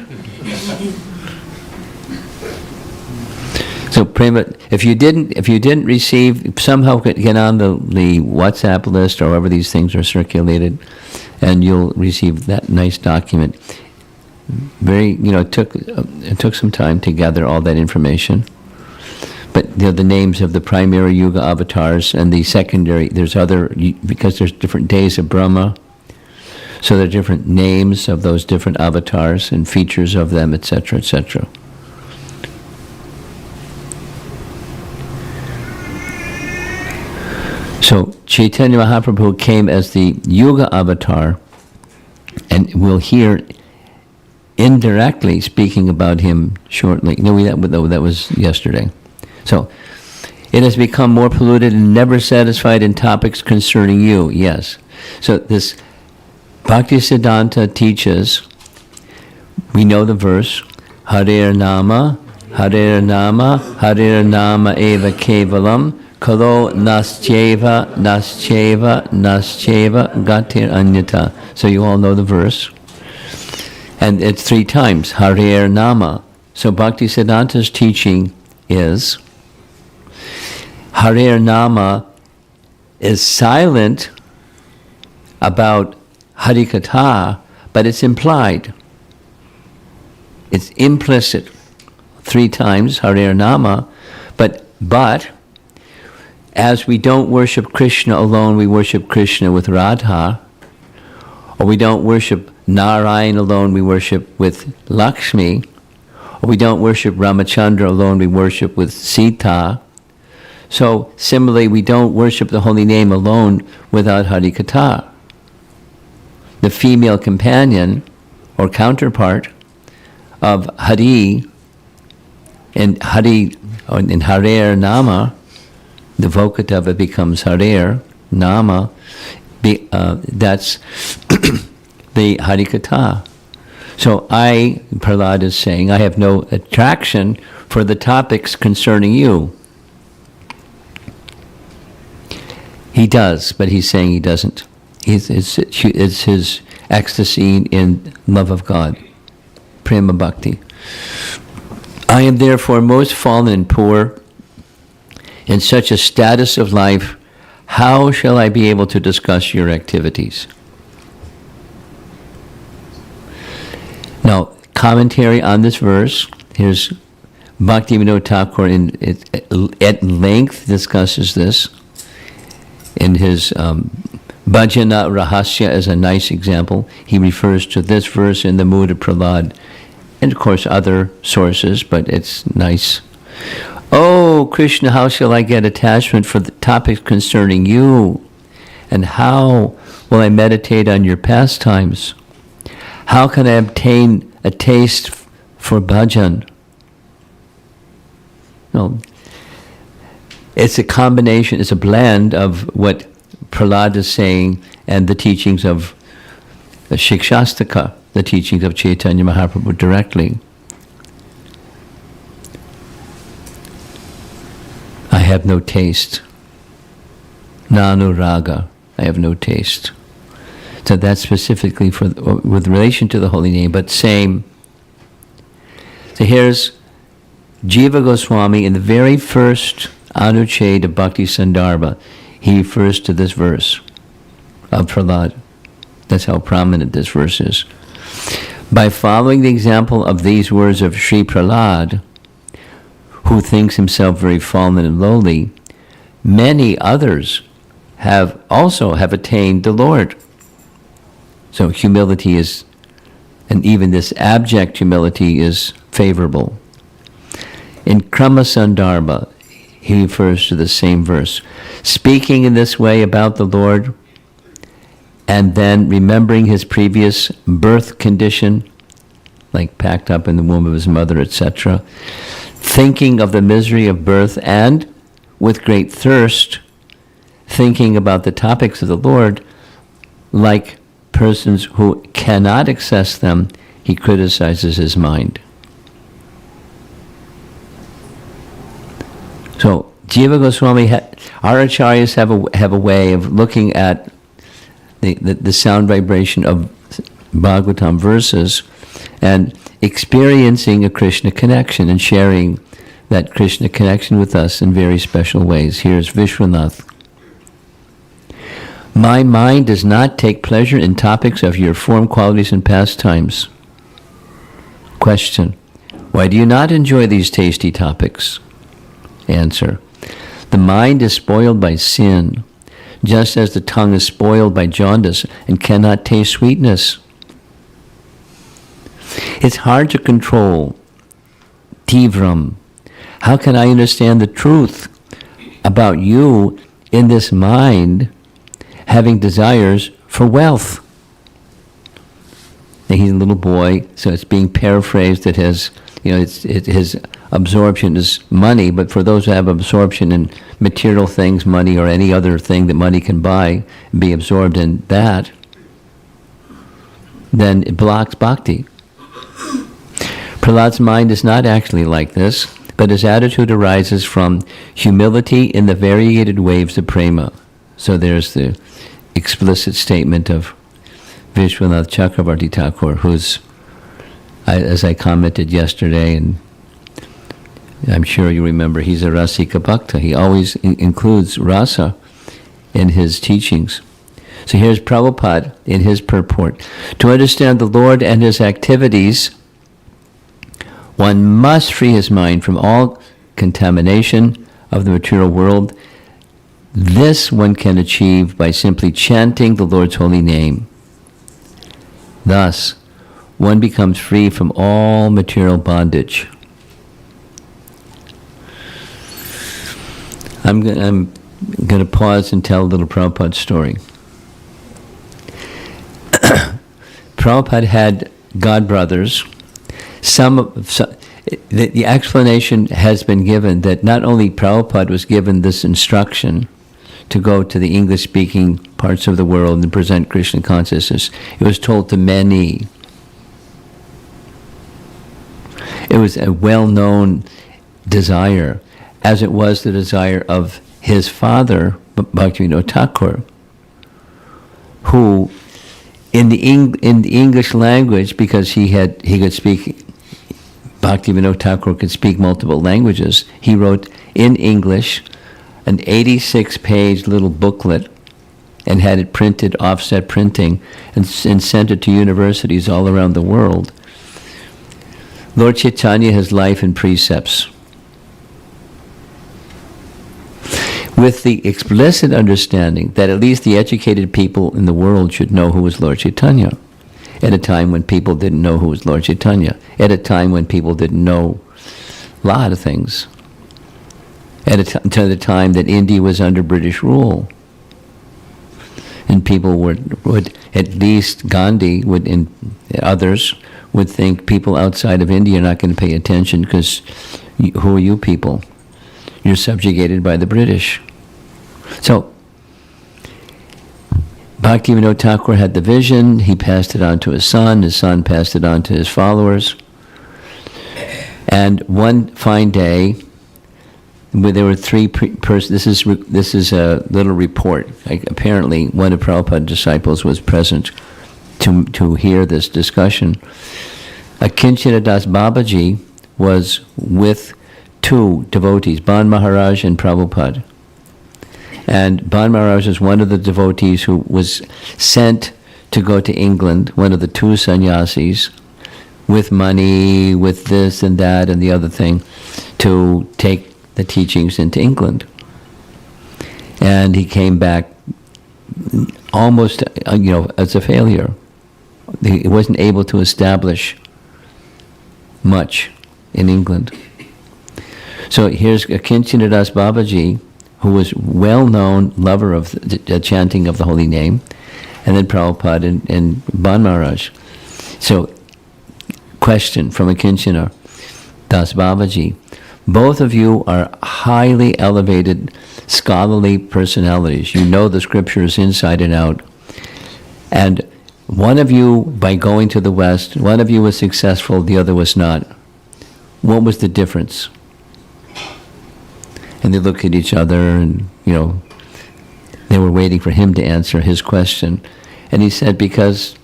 So Prema, if you didn't receive, somehow get on the WhatsApp list or however these things are circulated, and you'll receive that nice document. Very, it took some time to gather all that information. But the names of the primary Yuga avatars and the secondary, there's other, because there's different days of Brahma, so there are different names of those different avatars and features of them, etc., etc. So Chaitanya Mahaprabhu came as the Yuga avatar, and we'll hear indirectly speaking about him shortly. No, that was yesterday. So, it has become more polluted and never satisfied in topics concerning you. Yes. So this Bhakti Siddhanta teaches, we know the verse, Harer Nama, Harer Nama, Harer Nama Eva Kevalam, Kalo Nascheva, Nascheva, Nascheva, Gatir Anyata. So you all know the verse. And it's 3 times, Harer Nama. So Bhakti Siddhanta's teaching is, Harer Nama is silent about Harikatha, but it's implied. It's implicit. 3 times, Harer Nama, but as we don't worship Krishna alone, we worship Krishna with Radha, or we don't worship Narayan alone, we worship with Lakshmi, or we don't worship Ramachandra alone, we worship with Sita. So similarly, we don't worship the holy name alone without Harikatha. The female companion or counterpart of Hari in Harer Nama, the Vokatava becomes Harer Nama, that's the Harikatha. So Prahlad is saying, I have no attraction for the topics concerning you. He does, but he's saying he doesn't. It's his ecstasy in love of God, prema bhakti. I am therefore most fallen and poor. In such a status of life, how shall I be able to discuss your activities? Now, commentary on this verse, here's Bhaktivinoda Thakur at length discusses this in his Bhajana Rahasya as a nice example. He refers to this verse in the mood of Prahlad, and of course other sources, but it's nice. Oh, Krishna, how shall I get attachment for the topics concerning you? And how will I meditate on your pastimes? How can I obtain a taste for bhajan? No. It's a combination, it's a blend of what Prahlad is saying and the teachings of Shikshastaka, the teachings of Chaitanya Mahaprabhu directly. I have no taste. Nanu raga, I have no taste. So that's specifically with relation to the holy name, but same. So here's Jiva Goswami in the very first Anucheda of Bhakti Sandarbha. He refers to this verse of Prahlad. That's how prominent this verse is. By following the example of these words of Sri Prahlad, who thinks himself very fallen and lowly, many others have attained the Lord. So humility is, and even this abject humility is favorable. In Krama Sandarbha, he refers to the same verse. Speaking in this way about the Lord, and then remembering his previous birth condition, like packed up in the womb of his mother, etc., thinking of the misery of birth, and with great thirst, thinking about the topics of the Lord, like persons who cannot access them, he criticizes his mind. So, Jiva Goswami, our acharyas have a way of looking at the sound vibration of Bhagavatam verses and experiencing a Krishna connection and sharing that Krishna connection with us in very special ways. Here's Vishwanath. My mind does not take pleasure in topics of your form, qualities, and pastimes. Question. Why do you not enjoy these tasty topics? Answer. The mind is spoiled by sin, just as the tongue is spoiled by jaundice and cannot taste sweetness. It's hard to control. Tivram. How can I understand the truth about you in this mind having desires for wealth? And he's a little boy, so it's being paraphrased. It has, his absorption is money, but for those who have absorption in material things, money or any other thing that money can buy, be absorbed in that, then it blocks bhakti. Prahlad's mind is not actually like this, but his attitude arises from humility in the variegated waves of prema. So there's the explicit statement of Vishwanath Chakravarti Thakur, who's, as I commented yesterday, and I'm sure you remember, he's a Rasika Bhakta. He always includes rasa in his teachings. So here's Prabhupada in his purport. To understand the Lord and his activities, one must free his mind from all contamination of the material world This one can achieve by simply chanting the Lord's holy name. Thus, one becomes free from all material bondage. I'm going to pause and tell a little Prabhupada story. Prabhupada had godbrothers. The explanation has been given that not only Prabhupada was given this instruction to go to the English-speaking parts of the world and present Krishna consciousness, it was told to many. It was a well-known desire, as it was the desire of his father, Bhaktivinoda Thakur, who, in the English language, because he could speak, Bhaktivinoda Thakur could speak multiple languages, he wrote in English an 86-page little booklet and had it printed, offset printing, and sent it to universities all around the world. Lord Chaitanya has life and precepts, with the explicit understanding that at least the educated people in the world should know who was Lord Chaitanya, at a time when people didn't know who was Lord Chaitanya, at a time when people didn't know a lot of things, to the time that India was under British rule. And people would at least Gandhi and others would think people outside of India are not going to pay attention because who are you people? You're subjugated by the British. So, Bhaktivinoda Thakur had the vision, he passed it on to his son passed it on to his followers. And one fine day, where there were three persons, this is a little report. Apparently, one of Prabhupada's disciples was present to hear this discussion. Akinchana Das Babaji was with two devotees, Ban Maharaj and Prabhupada. And Ban Maharaj was one of the devotees who was sent to go to England, one of the two sannyasis, with money, with this and that and the other thing, to take the teachings into England. And he came back almost, as a failure. He wasn't able to establish much in England. So here's Akinchana Das Babaji, who was well-known lover of the chanting of the holy name, and then Prabhupada and Ban Maharaj. So, question from Akinchana Das Babaji. Both of you are highly elevated scholarly personalities. You know the scriptures inside and out. And one of you, by going to the West, one of you was successful, the other was not. What was the difference? And they looked at each other and, they were waiting for him to answer his question. And he said, because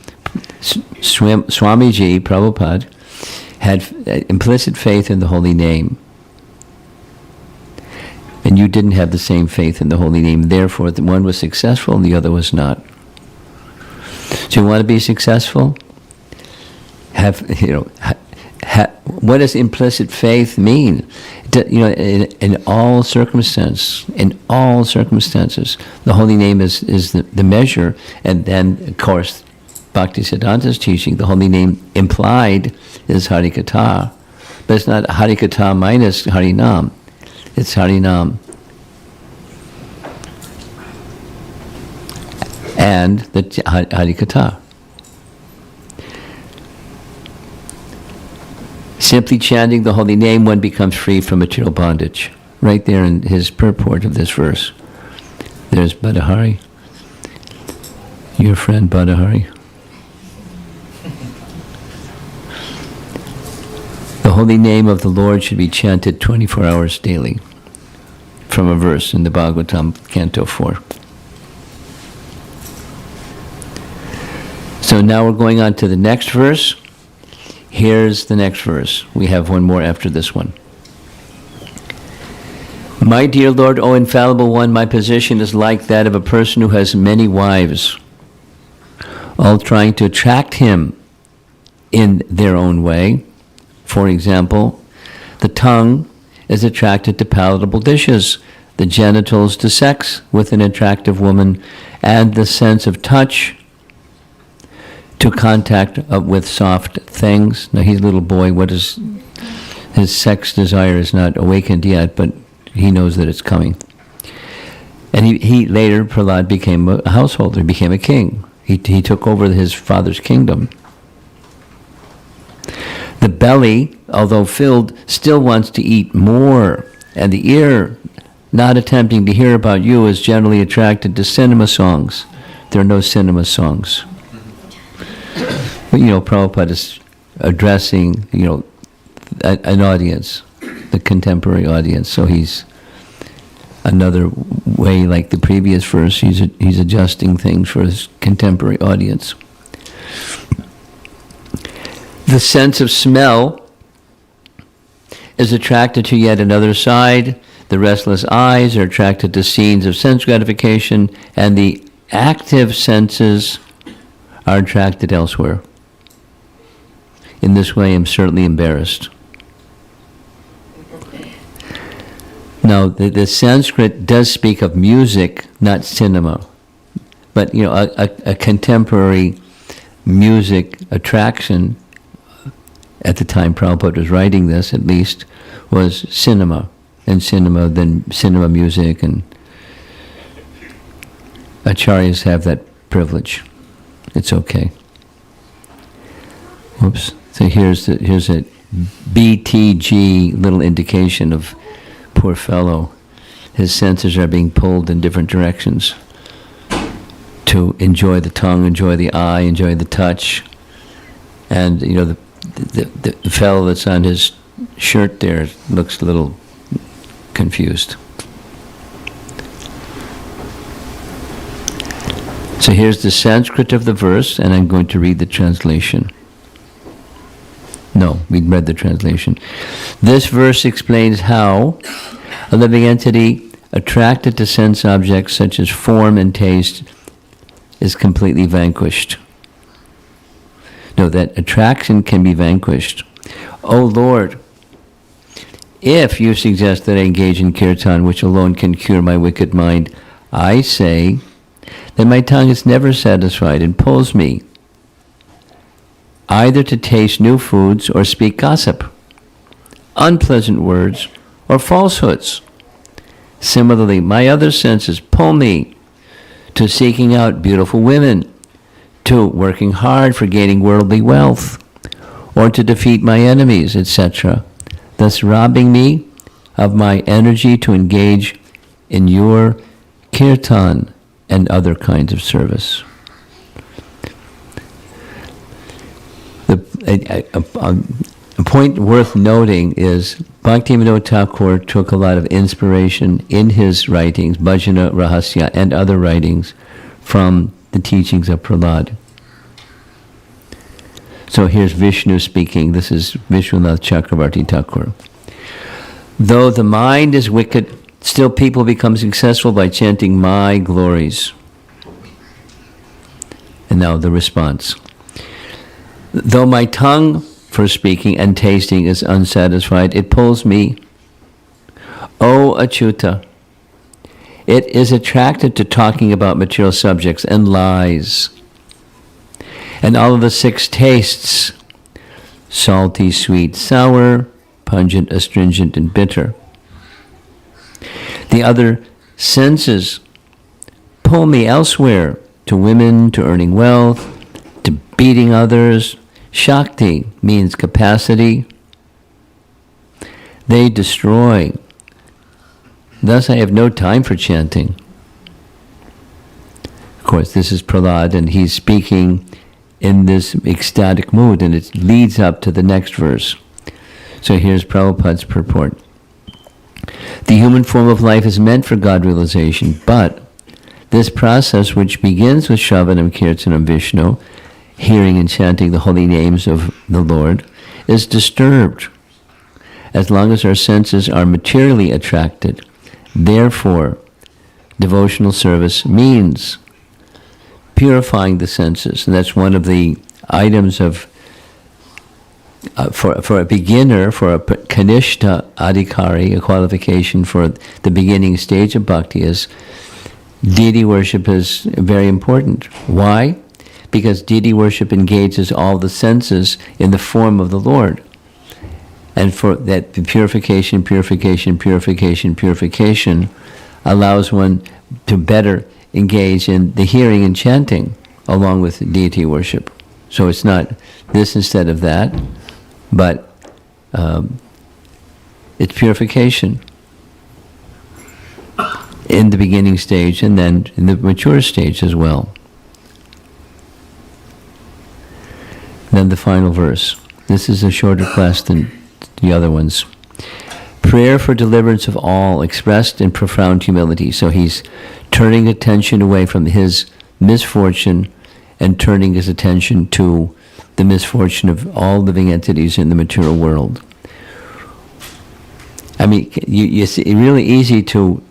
Swamiji, Prabhupada, had implicit faith in the holy name. And you didn't have the same faith in the holy name. Therefore, the one was successful and the other was not. So you want to be successful? What does implicit faith mean? In all circumstances, the holy name is the measure. And then, of course, Bhaktisiddhanta's teaching, the holy name implied is Harikatha. But it's not Harikatha minus Harinam. It's Harinam. And the Harikatha. Simply chanting the holy name, one becomes free from material bondage. Right there in his purport of this verse. There's Badahari. Your friend Badahari. The holy name of the Lord should be chanted 24 hours daily. From a verse in the Bhagavatam, Canto 4. So now we're going on to the next verse. Here's the next verse. We have one more after this one. My dear Lord, O infallible one, my position is like that of a person who has many wives, all trying to attract him in their own way. For example, the tongue is attracted to palatable dishes, the genitals to sex with an attractive woman, and the sense of touch to contact with soft things. Now he's a little boy. His sex desire is not awakened yet, but he knows that it's coming. And he later, Prahlad, became a householder, became a king. He took over his father's kingdom. The belly, although filled, still wants to eat more, and the ear, not attempting to hear about you, is generally attracted to cinema songs. There are no cinema songs. But, Prabhupada is addressing, an audience, the contemporary audience. So he's another way, like the previous verse, he's adjusting things for his contemporary audience. The sense of smell is attracted to yet another side. The restless eyes are attracted to scenes of sense gratification, and the active senses are attracted elsewhere. In this way, I'm certainly embarrassed. Now, the Sanskrit does speak of music, not cinema. But, a contemporary music attraction, at the time Prabhupada was writing this, at least, was cinema. And then cinema music, and acharyas have that privilege. It's okay. Whoops. So here's a BTG little indication of poor fellow. His senses are being pulled in different directions to enjoy the tongue, enjoy the eye, enjoy the touch. And, the fellow that's on his shirt there looks a little confused. So here's the Sanskrit of the verse, and I'm going to read the translation. No, we read the translation. This verse explains how a living entity attracted to sense objects such as form and taste is completely vanquished. No, that attraction can be vanquished. O Lord, if you suggest that I engage in kirtan, which alone can cure my wicked mind, I say that my tongue is never satisfied and pulls me either to taste new foods or speak gossip, unpleasant words, or falsehoods. Similarly, my other senses pull me to seeking out beautiful women, to working hard for gaining worldly wealth, or to defeat my enemies, etc., thus robbing me of my energy to engage in your kirtan and other kinds of service. A point worth noting is Bhaktivinoda Thakur took a lot of inspiration in his writings, Bhajana Rahasya, and other writings from the teachings of Prahlad. So here's Vishnu speaking. This is Vishwanath Chakravarti Thakur. Though the mind is wicked, still people become successful by chanting my glories. And now the response. Though my tongue for speaking and tasting is unsatisfied, it pulls me. O Achyuta, it is attracted to talking about material subjects and lies. And all of the 6 tastes, salty, sweet, sour, pungent, astringent, and bitter. The other senses pull me elsewhere, to women, to earning wealth, to beating others. Shakti means capacity. They destroy. Thus I have no time for chanting. Of course, this is Prahlad, and he's speaking in this ecstatic mood, and it leads up to the next verse. So here's Prabhupada's purport. The human form of life is meant for God realization, but this process, which begins with Shravanam Kirtanam Vishnu, hearing and chanting the holy names of the Lord, is disturbed as long as our senses are materially attracted. Therefore, devotional service means purifying the senses. And that's one of the items of for a beginner, for a Kanishta Adhikari, a qualification for the beginning stage of bhakti is deity worship is very important. Why? Because deity worship engages all the senses in the form of the Lord. And for that purification allows one to better engage in the hearing and chanting along with deity worship. So it's not this instead of that, but it's purification in the beginning stage and then in the mature stage as well. Then the final verse. This is a shorter class than the other ones. Prayer for deliverance of all expressed in profound humility. So he's turning attention away from his misfortune and turning his attention to the misfortune of all living entities in the material world. I mean, you see, it's really easy to...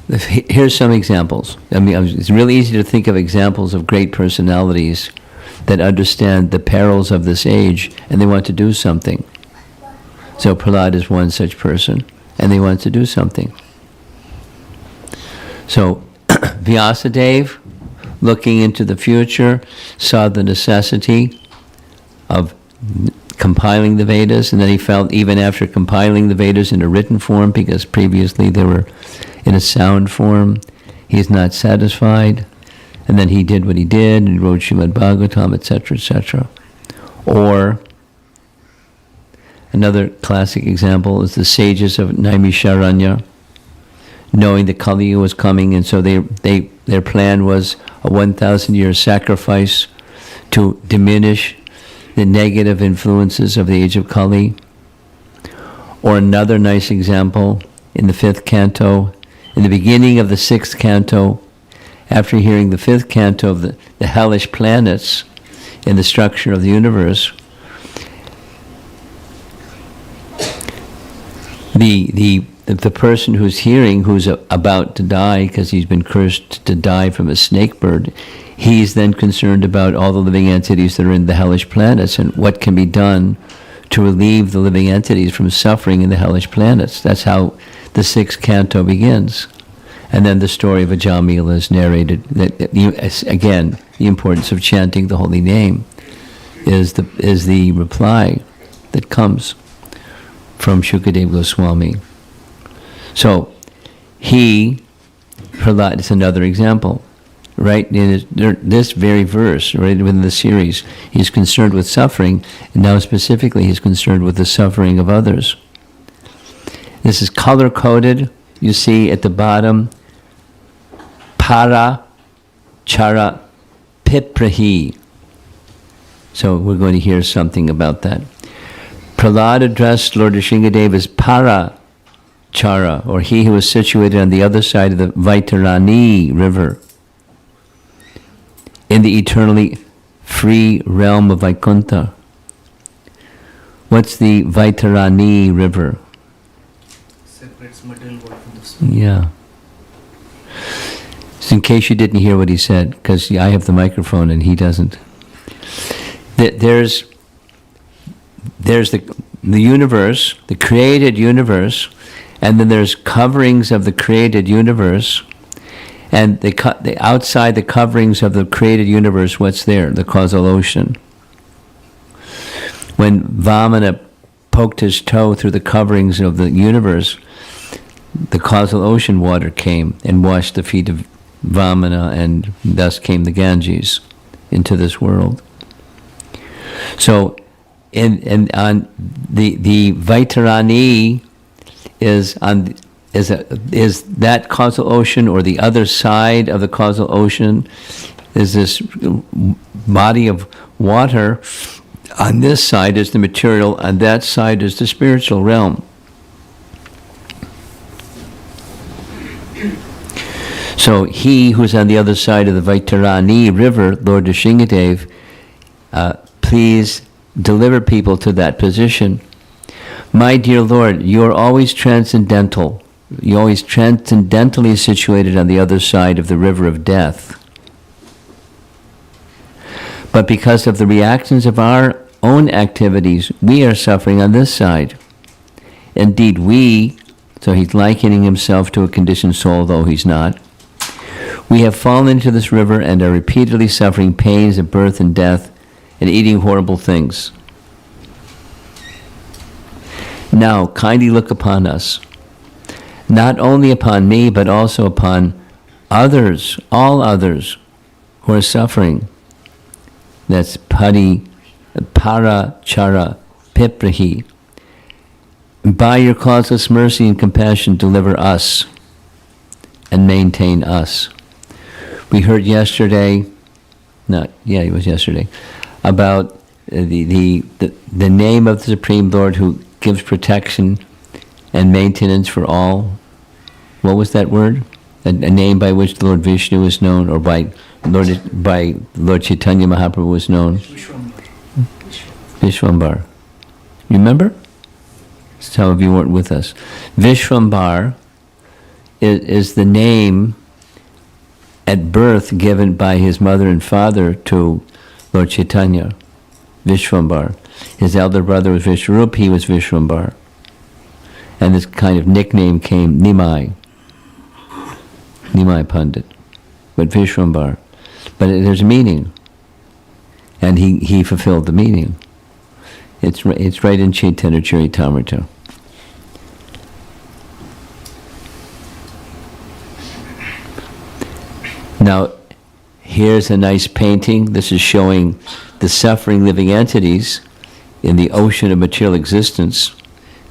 Here's some examples. I mean, it's really easy to think of examples of great personalities that understand the perils of this age and they want to do something. So Prahlad is one such person, and they want to do something. So Vyasadeva, looking into the future, saw the necessity of compiling the Vedas, and then he felt even after compiling the Vedas in a written form, because previously they were in a sound form, he's not satisfied, and then he did what he did, and wrote Srimad Bhagavatam, etc., etc. Or another classic example is the sages of Naimisharanya, knowing that Kali Yuga was coming, and so their plan was a 1,000-year sacrifice to diminish the negative influences of the age of Kali. Or another nice example in the 5th canto, in the beginning of the 6th canto, after hearing the 5th canto of the hellish planets in the structure of the universe, the person who's hearing, who's about to die because he's been cursed to die from a snake bird, he's then concerned about all the living entities that are in the hellish planets and what can be done to relieve the living entities from suffering in the hellish planets. That's how the 6th canto begins. And then the story of Ajamila is narrated. Again, the importance of chanting the holy name is the reply that comes from Shukadeva Goswami. So Prahlad is another example. Right in this very verse, right within the series, he's concerned with suffering, and now specifically he's concerned with the suffering of others. This is color-coded. You see at the bottom, para chara piprahi. So we're going to hear something about that. Prahlad addressed Lord Nrsingadeva as para chara, or he who was situated on the other side of the Vaitarani river, in the eternally free realm of Vaikuntha. What's the Vaitarani river? Separates material world from the soul. Yeah. So in case you didn't hear what he said, because I have the microphone and he doesn't. There's the universe, the created universe, and then there's coverings of the created universe. And the outside the coverings of the created universe, what's there? The causal ocean. When Vamana poked his toe through the coverings of the universe, the causal ocean water came and washed the feet of Vamana, and thus came the Ganges into this world. So, on the Vaitarani is that causal ocean, or the other side of the causal ocean is this body of water. On this side is the material, on that side is the spiritual realm. So he who's on the other side of the Vaitarani river, Lord Nrsingadeva, please deliver people to that position. My dear Lord, you are always transcendental. You're always transcendentally situated on the other side of the river of death. But because of the reactions of our own activities, we are suffering on this side. Indeed, so he's likening himself to a conditioned soul, though he's not. We have fallen into this river and are repeatedly suffering pains of birth and death and eating horrible things. Now, kindly look upon us, not only upon me, but also upon others, all others who are suffering. That's para chara piprahi. By your causeless mercy and compassion, deliver us and maintain us. We heard yesterday, it was yesterday, about the name of the Supreme Lord who gives protection and maintenance for all. What was that word? A name by which the Lord Vishnu is known, or by Lord Chaitanya Mahaprabhu was known. Vishwambar. You remember? Some of you weren't with us. Vishwambar is the name at birth given by his mother and father to Lord Chaitanya. Vishwambar. His elder brother was Vishwarup, he was Vishwambar. And this kind of nickname came Nimai Pandit, but Vishwambar. But there's meaning, and he fulfilled the meaning. It's right in Chaitanya Charitamrita. Now, here's a nice painting. This is showing the suffering living entities in the ocean of material existence.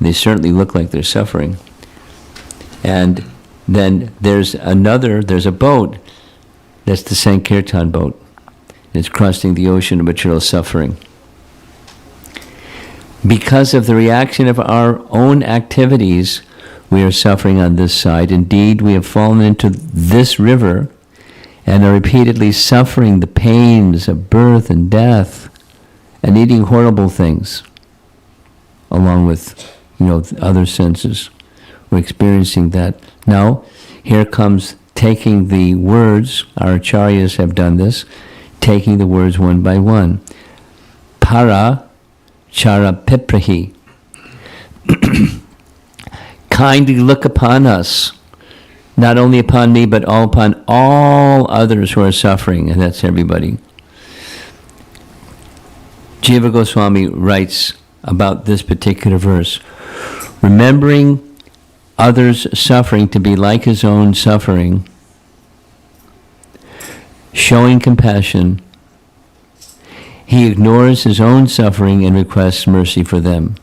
They certainly look like they're suffering. And then there's a boat. That's the Sankirtan boat. It's crossing the ocean of material suffering. Because of the reaction of our own activities, we are suffering on this side. Indeed, we have fallen into this river and are repeatedly suffering the pains of birth and death and eating horrible things, along with, other senses. We're experiencing that. Now, here comes taking the words, our acharyas have done this, taking the words one by one. Para chara piprahi. Kindly look upon us, not only upon me, but upon all others who are suffering, and that's everybody. Jiva Goswami writes about this particular verse, remembering others' suffering to be like his own suffering, showing compassion, he ignores his own suffering and requests mercy for them.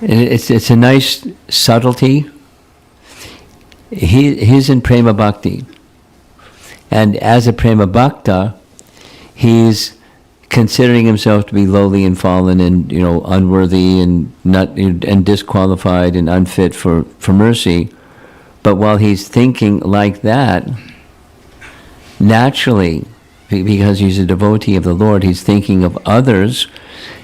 It's a nice subtlety. He's in Prema Bhakti. And as a Prema Bhakta, he's considering himself to be lowly and fallen and unworthy and and disqualified and unfit for mercy. But while he's thinking like that, naturally, because he's a devotee of the Lord, he's thinking of others,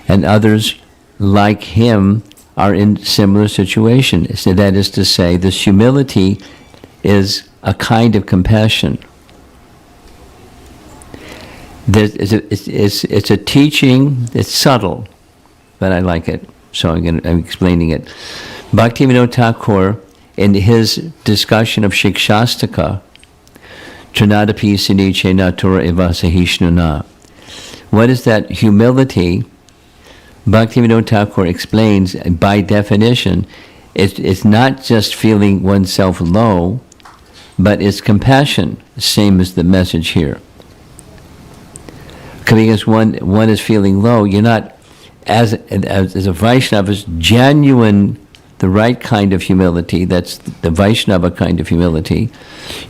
and others like him are in similar situation. So that is to say, this humility is a kind of compassion. It's a teaching, it's subtle, but I like it, so I'm explaining it. Bhaktivinoda Thakur, in his discussion of Shikshastaka, Trinadapi Siniche Natura Evasahishnuna. What is that humility? Bhaktivinoda Thakur explains, by definition, it's not just feeling oneself low, but it's compassion, same as the message here. Because one is feeling low, you're not, as a Vaishnava, is genuine, the right kind of humility, that's the Vaishnava kind of humility.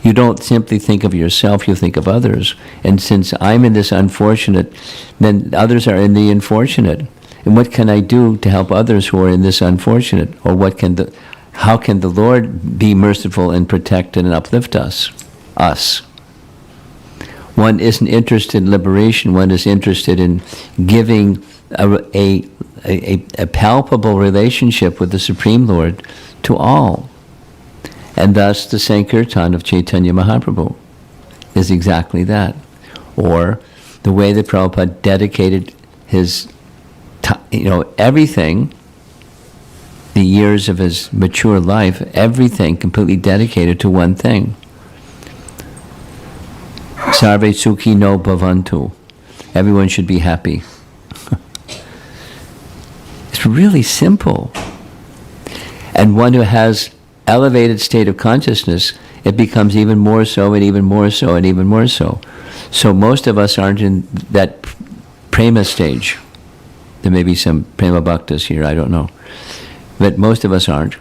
You don't simply think of yourself, you think of others. And since I'm in this unfortunate, then others are in the unfortunate. And what can I do to help others who are in this unfortunate? Or how can the Lord be merciful and protect and uplift us? One isn't interested in liberation, one is interested in giving a palpable relationship with the Supreme Lord to all. And thus the Sankirtan of Chaitanya Mahaprabhu is exactly that. Or the way that Prabhupada dedicated his, everything, the years of his mature life, everything completely dedicated to one thing. Sarve sukhi no bhavantu. Everyone should be happy. It's really simple. And one who has elevated state of consciousness, it becomes even more so and even more so and even more so. So most of us aren't in that prema stage. There may be some prema bhaktas here, I don't know. But most of us aren't.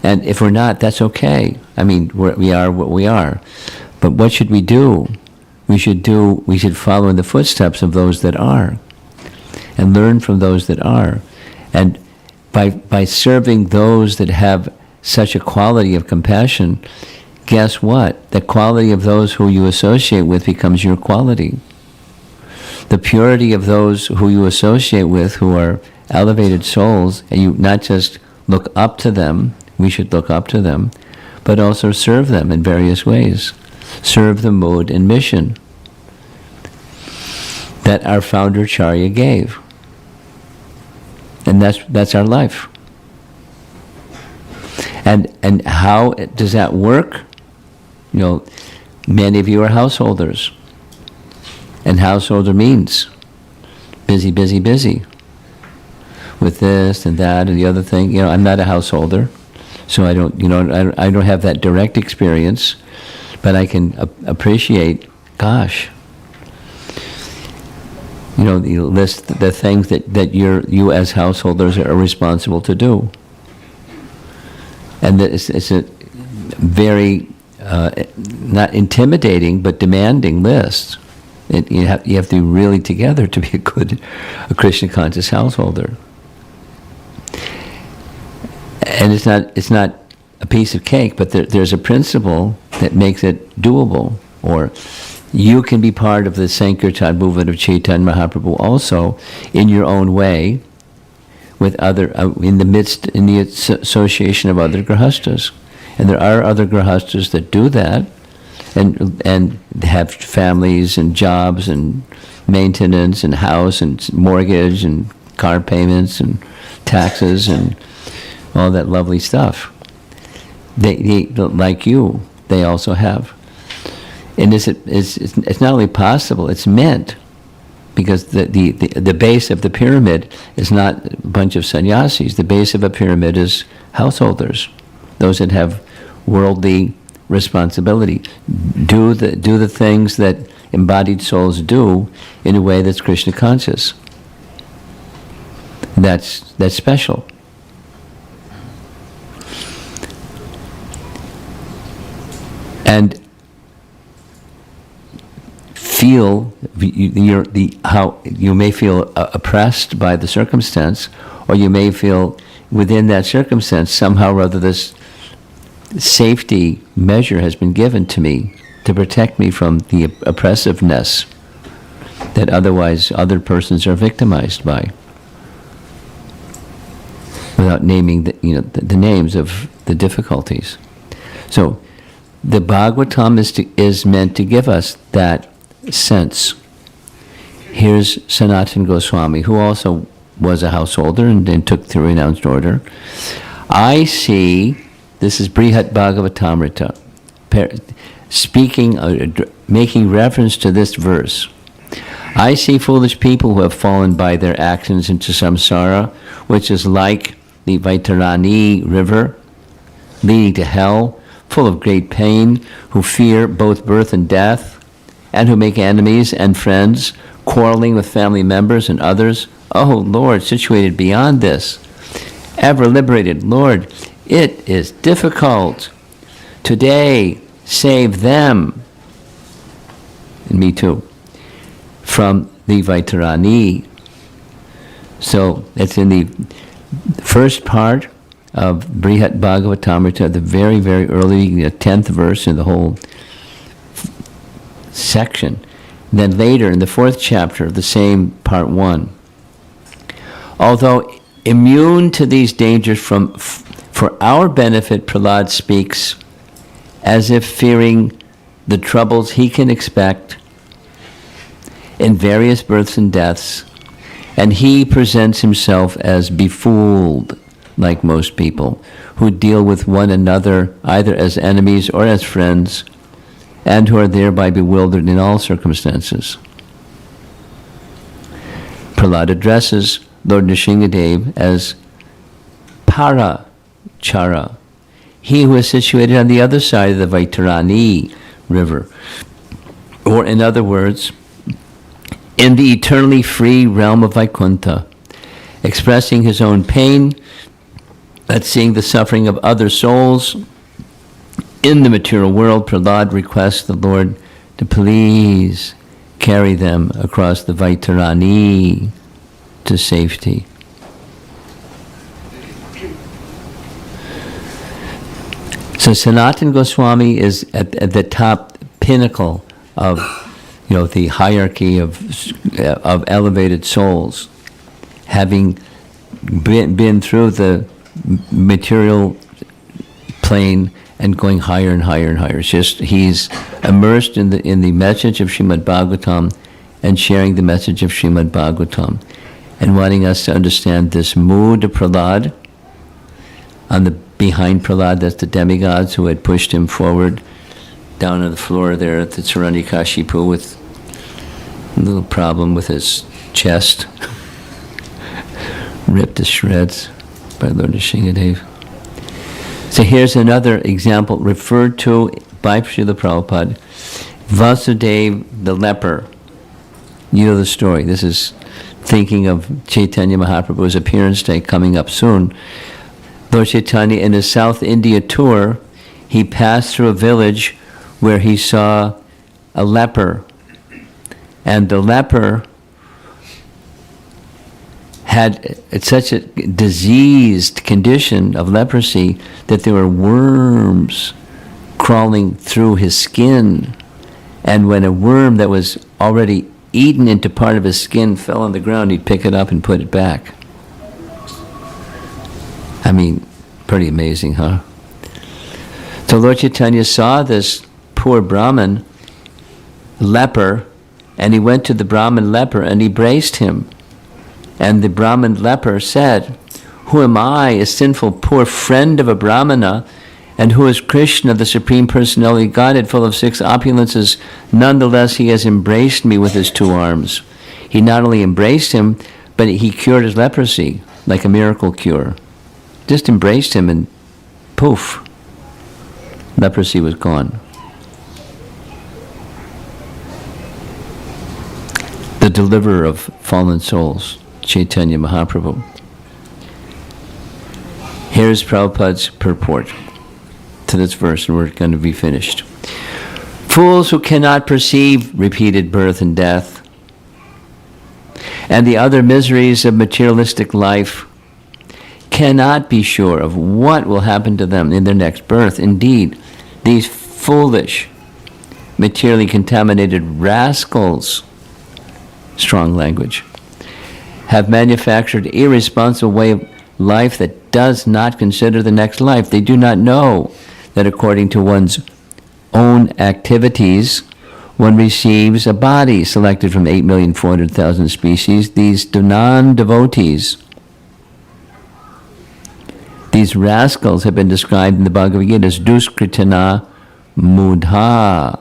And if we're not, that's okay. I mean, we are what we are. But what should we do? We should follow in the footsteps of those that are, and learn from those that are. And by serving those that have such a quality of compassion, guess what? The quality of those who you associate with becomes your quality. The purity of those who you associate with, who are elevated souls, and you not just look up to them, we should look up to them, but also serve them in various ways. Serve the mode and mission that our founder Charya gave. And that's our life. And how does that work? Many of you are householders. And householder means busy, busy, busy. With this and that and the other thing. I'm not a householder, so I don't have that direct experience, but I can appreciate, gosh, you list the things that you as householders are responsible to do. And it's a very, not intimidating, but demanding list. You have to be really together to be a Krishna conscious householder. And it's not a piece of cake, but there's a principle that makes it doable. Or you can be part of the Sankirtan movement of Chaitanya Mahaprabhu also in your own way, with other in the association of other grahastas. And there are other grahastas that do that, and have families and jobs and maintenance and house and mortgage and car payments and taxes and all that lovely stuff. They like you, they also have. And it's not only possible, it's meant, because the base of the pyramid is not a bunch of sannyasis. The base of a pyramid is householders, those that have worldly responsibility. Do the things that embodied souls do in a way that's Krishna conscious. That's special. And feel how you may feel oppressed by the circumstance, or you may feel within that circumstance somehow or other this safety measure has been given to me to protect me from the oppressiveness that otherwise other persons are victimized by, without naming the names of the difficulties. So the Bhagavatam is meant to give us that sense. Here's Sanatana Goswami, who also was a householder and then took the renounced order. I see, this is Brihat Bhagavatamrita, making reference to this verse. I see foolish people who have fallen by their actions into samsara, which is like the Vaitarani river, leading to hell, full of great pain, who fear both birth and death, and who make enemies and friends, quarreling with family members and others. Oh, Lord, situated beyond this, ever liberated, Lord, it is difficult. Today, save them, and me too, from the Vaitarani. So it's in the first part of Brihat Bhagavatamrita, the very, very early 10th verse in the whole section. Then later in the 4th chapter of the same part 1. Although immune to these dangers for our benefit, Prahlad speaks as if fearing the troubles he can expect in various births and deaths, and he presents himself as befooled, like most people, who deal with one another either as enemies or as friends, and who are thereby bewildered in all circumstances. Prahlad addresses Lord Nrsingadev as Parachara, he who is situated on the other side of the Vaitarani river, or in other words, in the eternally free realm of Vaikuntha, expressing his own pain at seeing the suffering of other souls in the material world. Prahlad requests the Lord to please carry them across the Vaitarani to safety. So Sanatana Goswami is at the top pinnacle of, the hierarchy of elevated souls, having been through the material plane and going higher and higher and higher. It's just he's immersed in the message of Srimad Bhagavatam and sharing the message of Srimad Bhagavatam, and wanting us to understand this mood of Prahlad. Behind Prahlad, that's the demigods who had pushed him forward down on the floor there at the Hiranyakashipu with a little problem with his chest, ripped to shreds by Lord Nrsingadev. So here's another example referred to by Srila Prabhupada. Vasudeva the leper. You know the story. This is thinking of Chaitanya Mahaprabhu's appearance day coming up soon. Lord Chaitanya, in his South India tour, he passed through a village where he saw a leper. And the leper had such a diseased condition of leprosy that there were worms crawling through his skin. And when a worm that was already eaten into part of his skin fell on the ground, he'd pick it up and put it back. I mean, pretty amazing, huh? So Lord Chaitanya saw this poor Brahmin leper, and he went to the Brahmin leper and he embraced him. And the Brahmin leper said, "Who am I, a sinful poor friend of a Brahmana, and who is Krishna, the Supreme Personality of Godhead, full of 6 opulences? Nonetheless, he has embraced me with his 2 arms." He not only embraced him, but he cured his leprosy, like a miracle cure. Just embraced him and poof, leprosy was gone. The deliverer of fallen souls, Chaitanya Mahaprabhu. Here's Prabhupada's purport to this verse, and we're going to be finished. Fools who cannot perceive repeated birth and death and the other miseries of materialistic life cannot be sure of what will happen to them in their next birth. Indeed, these foolish, materially contaminated rascals, strong language, have manufactured irresponsible way of life that does not consider the next life. They do not know that according to one's own activities, one receives a body selected from 8,400,000 species. These non-devotees, these rascals, have been described in the Bhagavad Gita as duskritana mudha.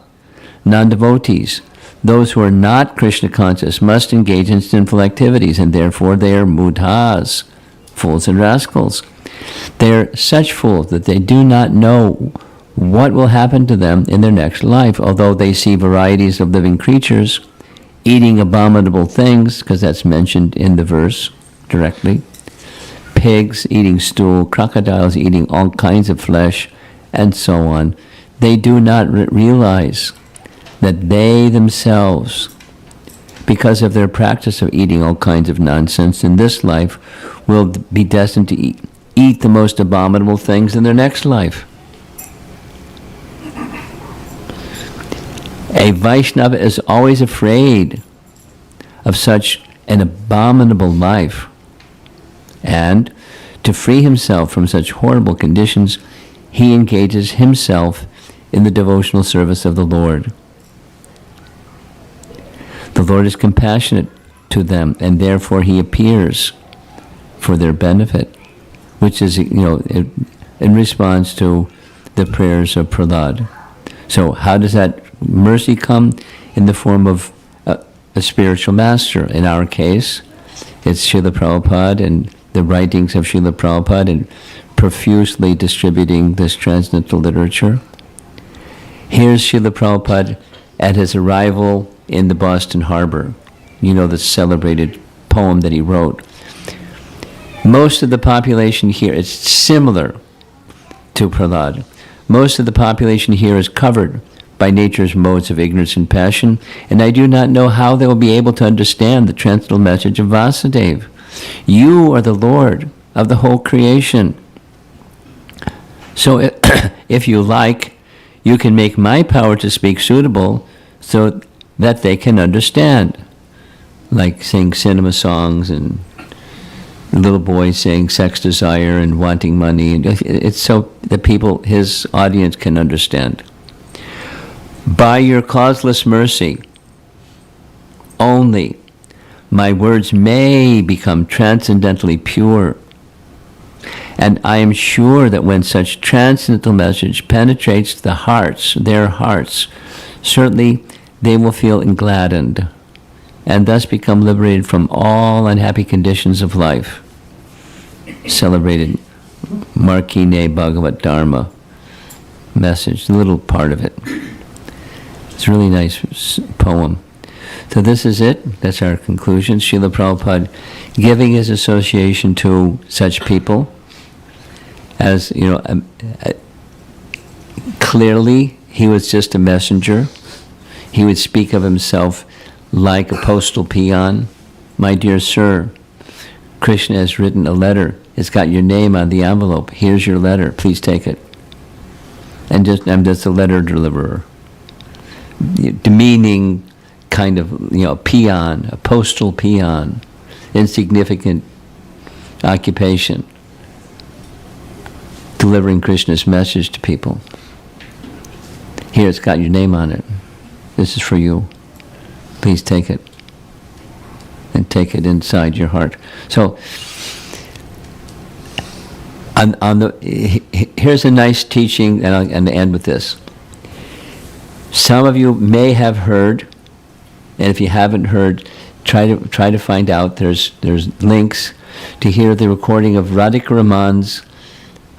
Non-devotees, those who are not Krishna conscious, must engage in sinful activities, and therefore they are mudhas, fools and rascals. They are such fools that they do not know what will happen to them in their next life, although they see varieties of living creatures eating abominable things, because that's mentioned in the verse directly. Pigs eating stool, crocodiles eating all kinds of flesh, and so on. They do not realize that they themselves, because of their practice of eating all kinds of nonsense in this life, will be destined to eat the most abominable things in their next life. A Vaishnava is always afraid of such an abominable life, and to free himself from such horrible conditions, he engages himself in the devotional service of the Lord. The Lord is compassionate to them, and therefore he appears for their benefit, which is, in response to the prayers of Prahlad. So how does that mercy come? In the form of a spiritual master. In our case, it's Srila Prabhupada and the writings of Srila Prabhupada and profusely distributing this transcendental literature. Here's Srila Prabhupada at his arrival in the Boston Harbor. You know the celebrated poem that he wrote. Most of the population here, it's similar to Prahlad. Most of the population here is covered by nature's modes of ignorance and passion, and I do not know how they will be able to understand the transcendental message of Vasudeva. You are the Lord of the whole creation. So if you like, you can make my power to speak suitable so that they can understand. Like sing cinema songs and little boys saying sex desire and wanting money. And it's so the people, his audience, can understand. By your causeless mercy, only my words may become transcendently pure. And I am sure that when such transcendental message penetrates the hearts, their hearts, certainly they will feel gladdened and thus become liberated from all unhappy conditions of life. Celebrated Markine Bhagavat Dharma message, a little part of it. It's a really nice poem. So this is it. That's our conclusion. Srila Prabhupada giving his association to such people. As you know, clearly he was just a messenger. He would speak of himself like a postal peon. My dear sir, Krishna has written a letter. It's got your name on the envelope. Here's your letter. Please take it. And I'm just a letter deliverer. Demeaning kind of, peon, a postal peon, insignificant occupation, delivering Krishna's message to people. Here, it's got your name on it. This is for you. Please take it. And take it inside your heart. So, here's a nice teaching, and I'm going to end with this. Some of you may have heard, and if you haven't heard, try to find out. There's links to hear the recording of Radhika Raman's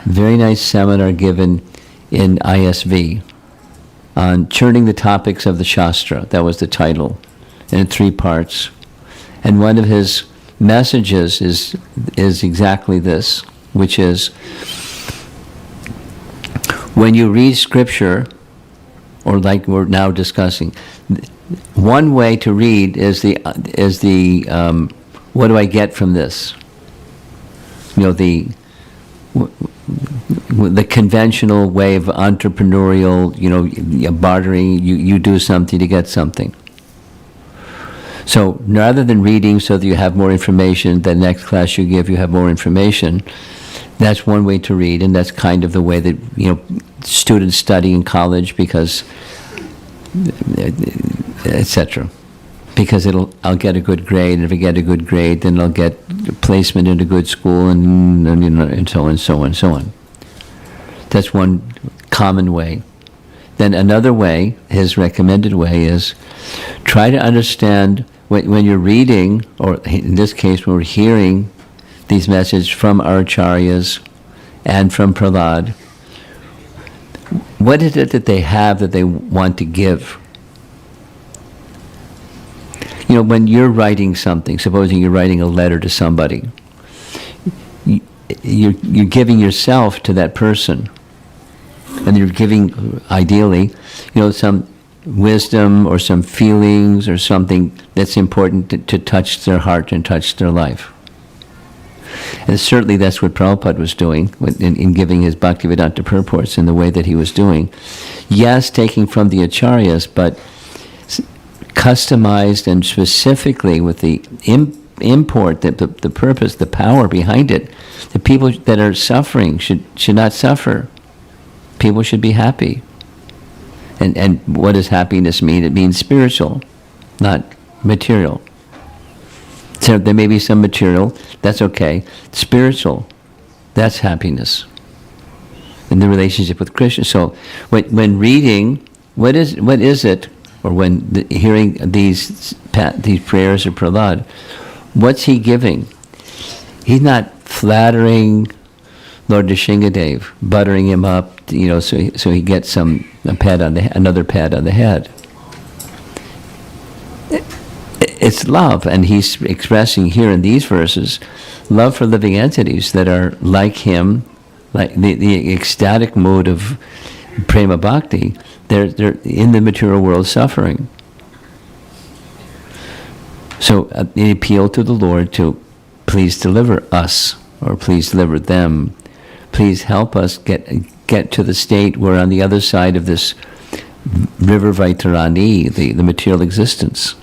very nice seminar given in ISV on churning the topics of the Shastra. That was the title, in 3 parts. And one of his messages is exactly this, which is, when you read scripture, or like we're now discussing, one way to read is the what do I get from this? The conventional way of entrepreneurial, bartering. You do something to get something. So rather than reading so that you have more information, the next class you give, you have more information. That's one way to read, and that's kind of the way that students study in college, because, etc. Because I'll get a good grade, and if I get a good grade, then I'll get placement in a good school, and so on and so on and so on. That's one common way. Then another way, his recommended way, is try to understand when you're reading, or in this case, when we're hearing these messages from our acharyas and from Prahlad, what is it that they have that they want to give? When you're writing something, supposing you're writing a letter to somebody, you're giving yourself to that person. And you're giving, ideally, some wisdom or some feelings or something that's important to touch their heart and touch their life. And certainly that's what Prabhupada was doing in giving his Bhaktivedanta purports in the way that he was doing. Yes, taking from the acharyas, but customized and specifically with the import, the purpose, the power behind it. The people that are suffering should not suffer. People should be happy. And what does happiness mean? It means spiritual, not material. So there may be some material, that's okay. Spiritual, that's happiness. In the relationship with Krishna. So when reading, what is it, or when hearing these prayers of Prahlad, what's he giving? He's not flattering Lord Nrsingadev, buttering him up, so he gets another pat on the head. It's love, and he's expressing here in these verses love for living entities that are like him, like the ecstatic mood of prema bhakti. They're in the material world suffering. So they appeal to the Lord to please deliver us, or please deliver them. Please help us get to the state where on the other side of this river Vaitarani, the material existence.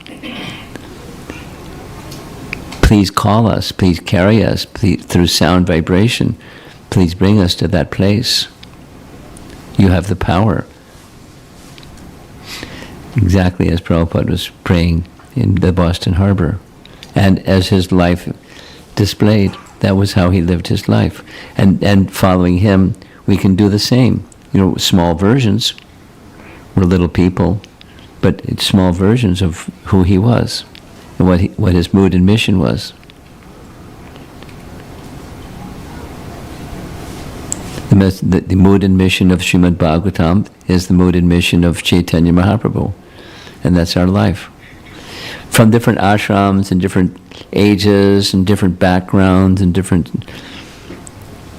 Please call us, please carry us, please, through sound vibration. Please bring us to that place. You have the power. Exactly as Prabhupada was praying in the Boston Harbor. And as his life displayed, that was how he lived his life. And following him, we can do the same. Small versions. We're little people, but it's small versions of who he was and what his mood and mission was. The mood and mission of Srimad Bhagavatam is the mood and mission of Chaitanya Mahaprabhu. And that's our life. From different ashrams and different ages and different backgrounds and different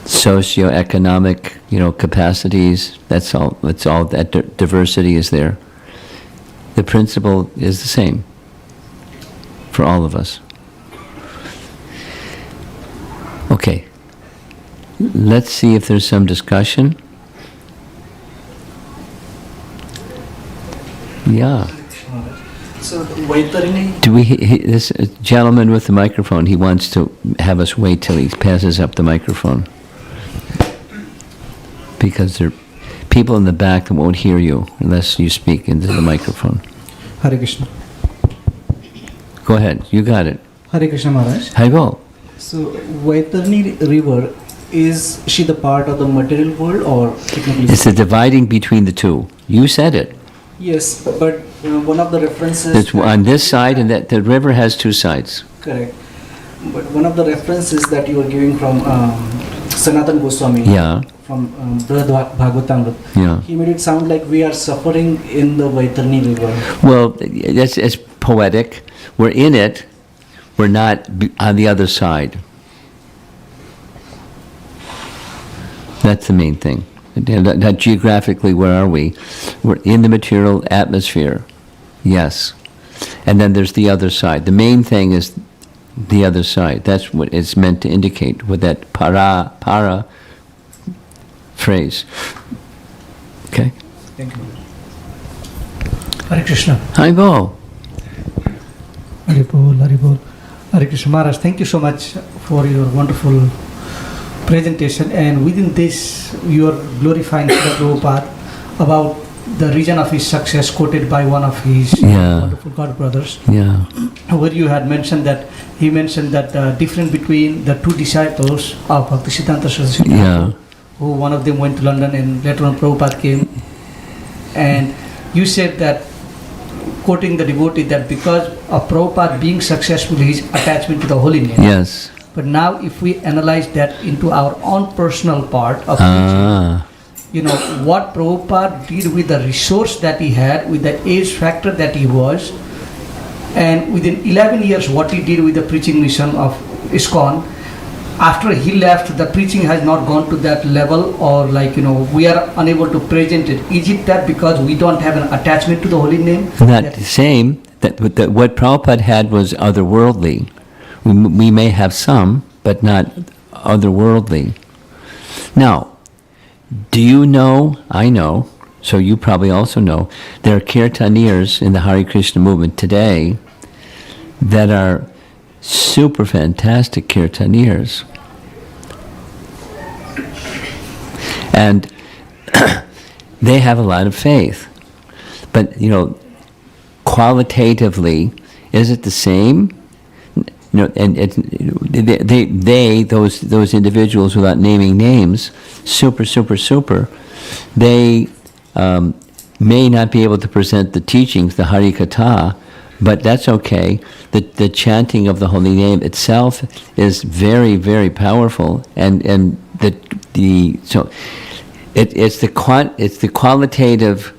socio-economic, capacities, that's all, that diversity is there. The principle is the same for all of us. Okay. Let's see if there's some discussion. Yeah. So, Vaitarani. Do this gentleman with the microphone, he wants to have us wait till he passes up the microphone. Because there are people in the back that won't hear you unless you speak into the microphone. Hare Krishna. Go ahead, you got it. Hare Krishna Maharaj. Hi-go. So, Vaitarani river, is she the part of the material world or technically? It's the dividing between the two. You said it. Yes, but one of the references... It's on this side, and that the river has two sides. Correct. But one of the references that you were giving from Sanatan Goswami, Yeah. from Brihad Bhagavatamrita, Yeah. he made it sound like we are suffering in the Vaitarani river. Well, it's poetic. We're in it. We're not on the other side. That's the main thing. Not geographically, where are we? We're in the material atmosphere. Yes. And then there's the other side. The main thing is the other side. That's what it's meant to indicate with that para phrase. Okay? Thank you. Hare Krishna. Hi, Bo. Hare Bol, Hare Bol. Hare Krishna Maharaj, thank you so much for your wonderful presentation, and within this you are glorifying Srila Prabhupada about the reason of his success quoted by one of his wonderful God brothers. Yeah. Where you had mentioned that he mentioned that difference between the two disciples of Bhaktisiddhanta Saraswati, who one of them went to London and later on Prabhupada came, and you said that, quoting the devotee, that because of Prabhupada being successful, his attachment to the holy name. Yes. But now if we analyze that into our own personal part of teaching, what Prabhupada did with the resource that he had, with the age factor that he was, and within 11 years what he did with the preaching mission of Iskcon, after he left, the preaching has not gone to that level, or we are unable to present it. Is it that because we don't have an attachment to the holy name? Not the same. That what Prabhupada had was otherworldly. We may have some, but not otherworldly. Now, do you know, I know, so you probably also know, there are kirtaniers in the Hare Krishna movement today that are super fantastic kirtaniers. And they have a lot of faith. But, qualitatively, Is it the same? No, and those individuals, without naming names, super, they may not be able to present the teachings, the Hari Katha, but that's okay. The chanting of the holy name itself is very, very powerful, and it's the qualitative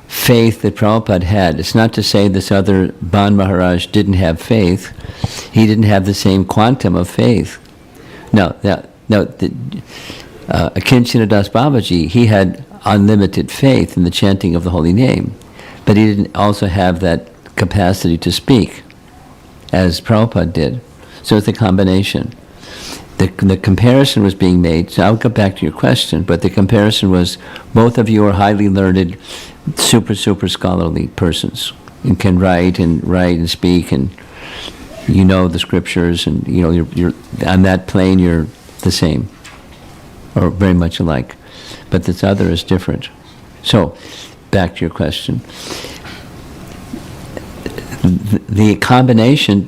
faith that Prabhupada had. It's not to say this other Ban Maharaj didn't have faith. He didn't have the same quantum of faith. Akinchana Das Babaji, he had unlimited faith in the chanting of the holy name, but he didn't also have that capacity to speak, as Prabhupada did. So it's a combination. The comparison was being made, so I'll get back to your question, but the comparison was both of you are highly learned, super scholarly persons, and can write and speak, and you know the scriptures, and you know you're on that plane you're the same, or very much alike, but this other is different. So, back to your question. The combination,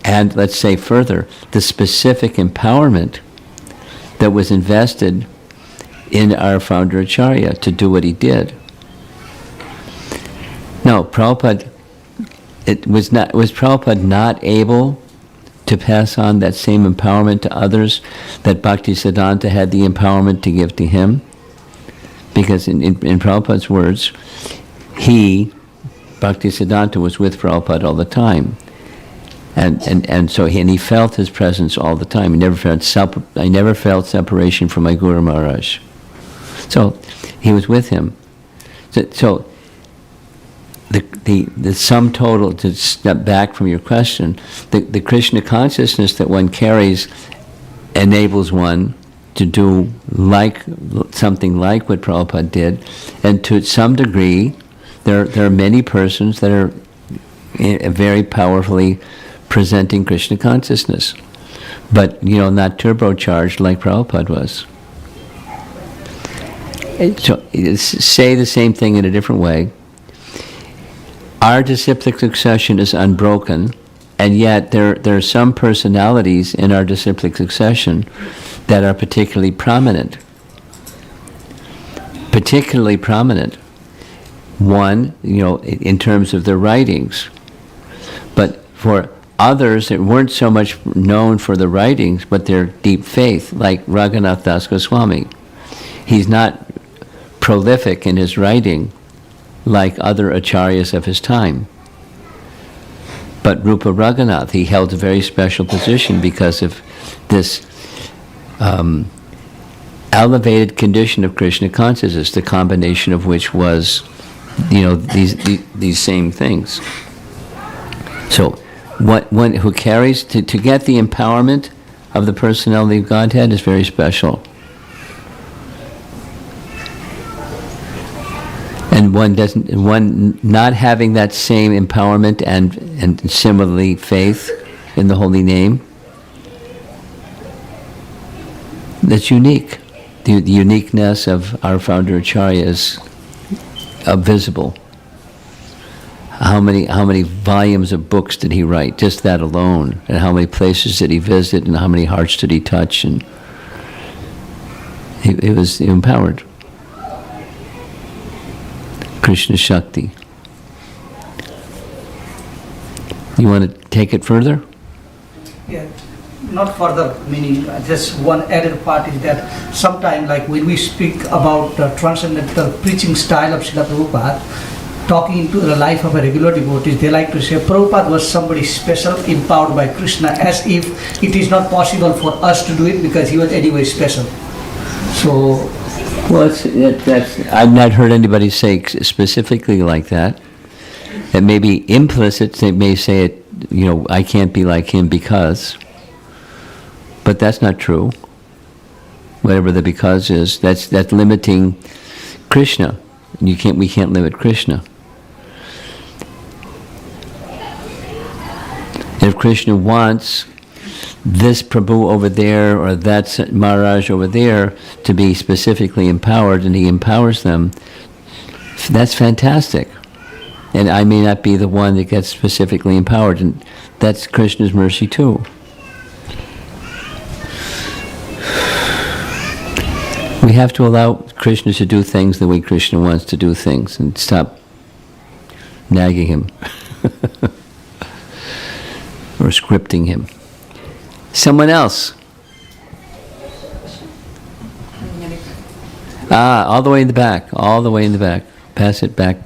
and let's say further, the specific empowerment that was invested in our founder Acharya to do what he did. No, Prabhupada, was Prabhupada not able to pass on that same empowerment to others that Bhaktisiddhanta had the empowerment to give to him? Because in Prabhupada's words, Bhaktisiddhanta was with Prabhupada all the time, and so he felt his presence all the time. I never felt separation from my Guru Maharaj. So he was with him. So the sum total, to step back from your question, the Krishna consciousness that one carries enables one to do something like what Prabhupada did, and to some degree, there are many persons that are very powerfully presenting Krishna consciousness, but not turbocharged like Prabhupada was. So say the same thing in a different way. Our disciplic succession is unbroken, and yet there are some personalities in our disciplic succession that are particularly prominent. One, in terms of their writings, but for others that weren't so much known for the writings, but their deep faith, like Raghunath Das Goswami. He's not prolific in his writing like other acharyas of his time. But Rupa Raghunath, he held a very special position because of this elevated condition of Krishna consciousness, the combination of which was, these same things. So, one who carries, to get the empowerment of the personality of Godhead is very special. And one not having that same empowerment and similarly faith in the holy name, that's unique. The uniqueness of our founder Acharya is visible. How many volumes of books did he write? Just that alone. And how many places did he visit, and how many hearts did he touch? And he was empowered. Krishna Shakti. You want to take it further? Yeah, not further, meaning just one added part is that sometime, like when we speak about the transcendental preaching style of Srila Prabhupada, talking into the life of a regular devotee, they like to say Prabhupada was somebody special, empowered by Krishna, as if it is not possible for us to do it because he was anyway special. So, well, I've not heard anybody say specifically like that. It may be implicit. They may say it, I can't be like him because. But that's not true. Whatever the because is, that's limiting Krishna. We can't limit Krishna. If Krishna wants this Prabhu over there or that Maharaj over there to be specifically empowered, and he empowers them, that's fantastic. and I may not be the one that gets specifically empowered, and that's Krishna's mercy too. We have to allow Krishna to do things the way Krishna wants to do things and stop nagging him or scripting him. Someone else? All the way in the back, all the way in the back. Pass it back.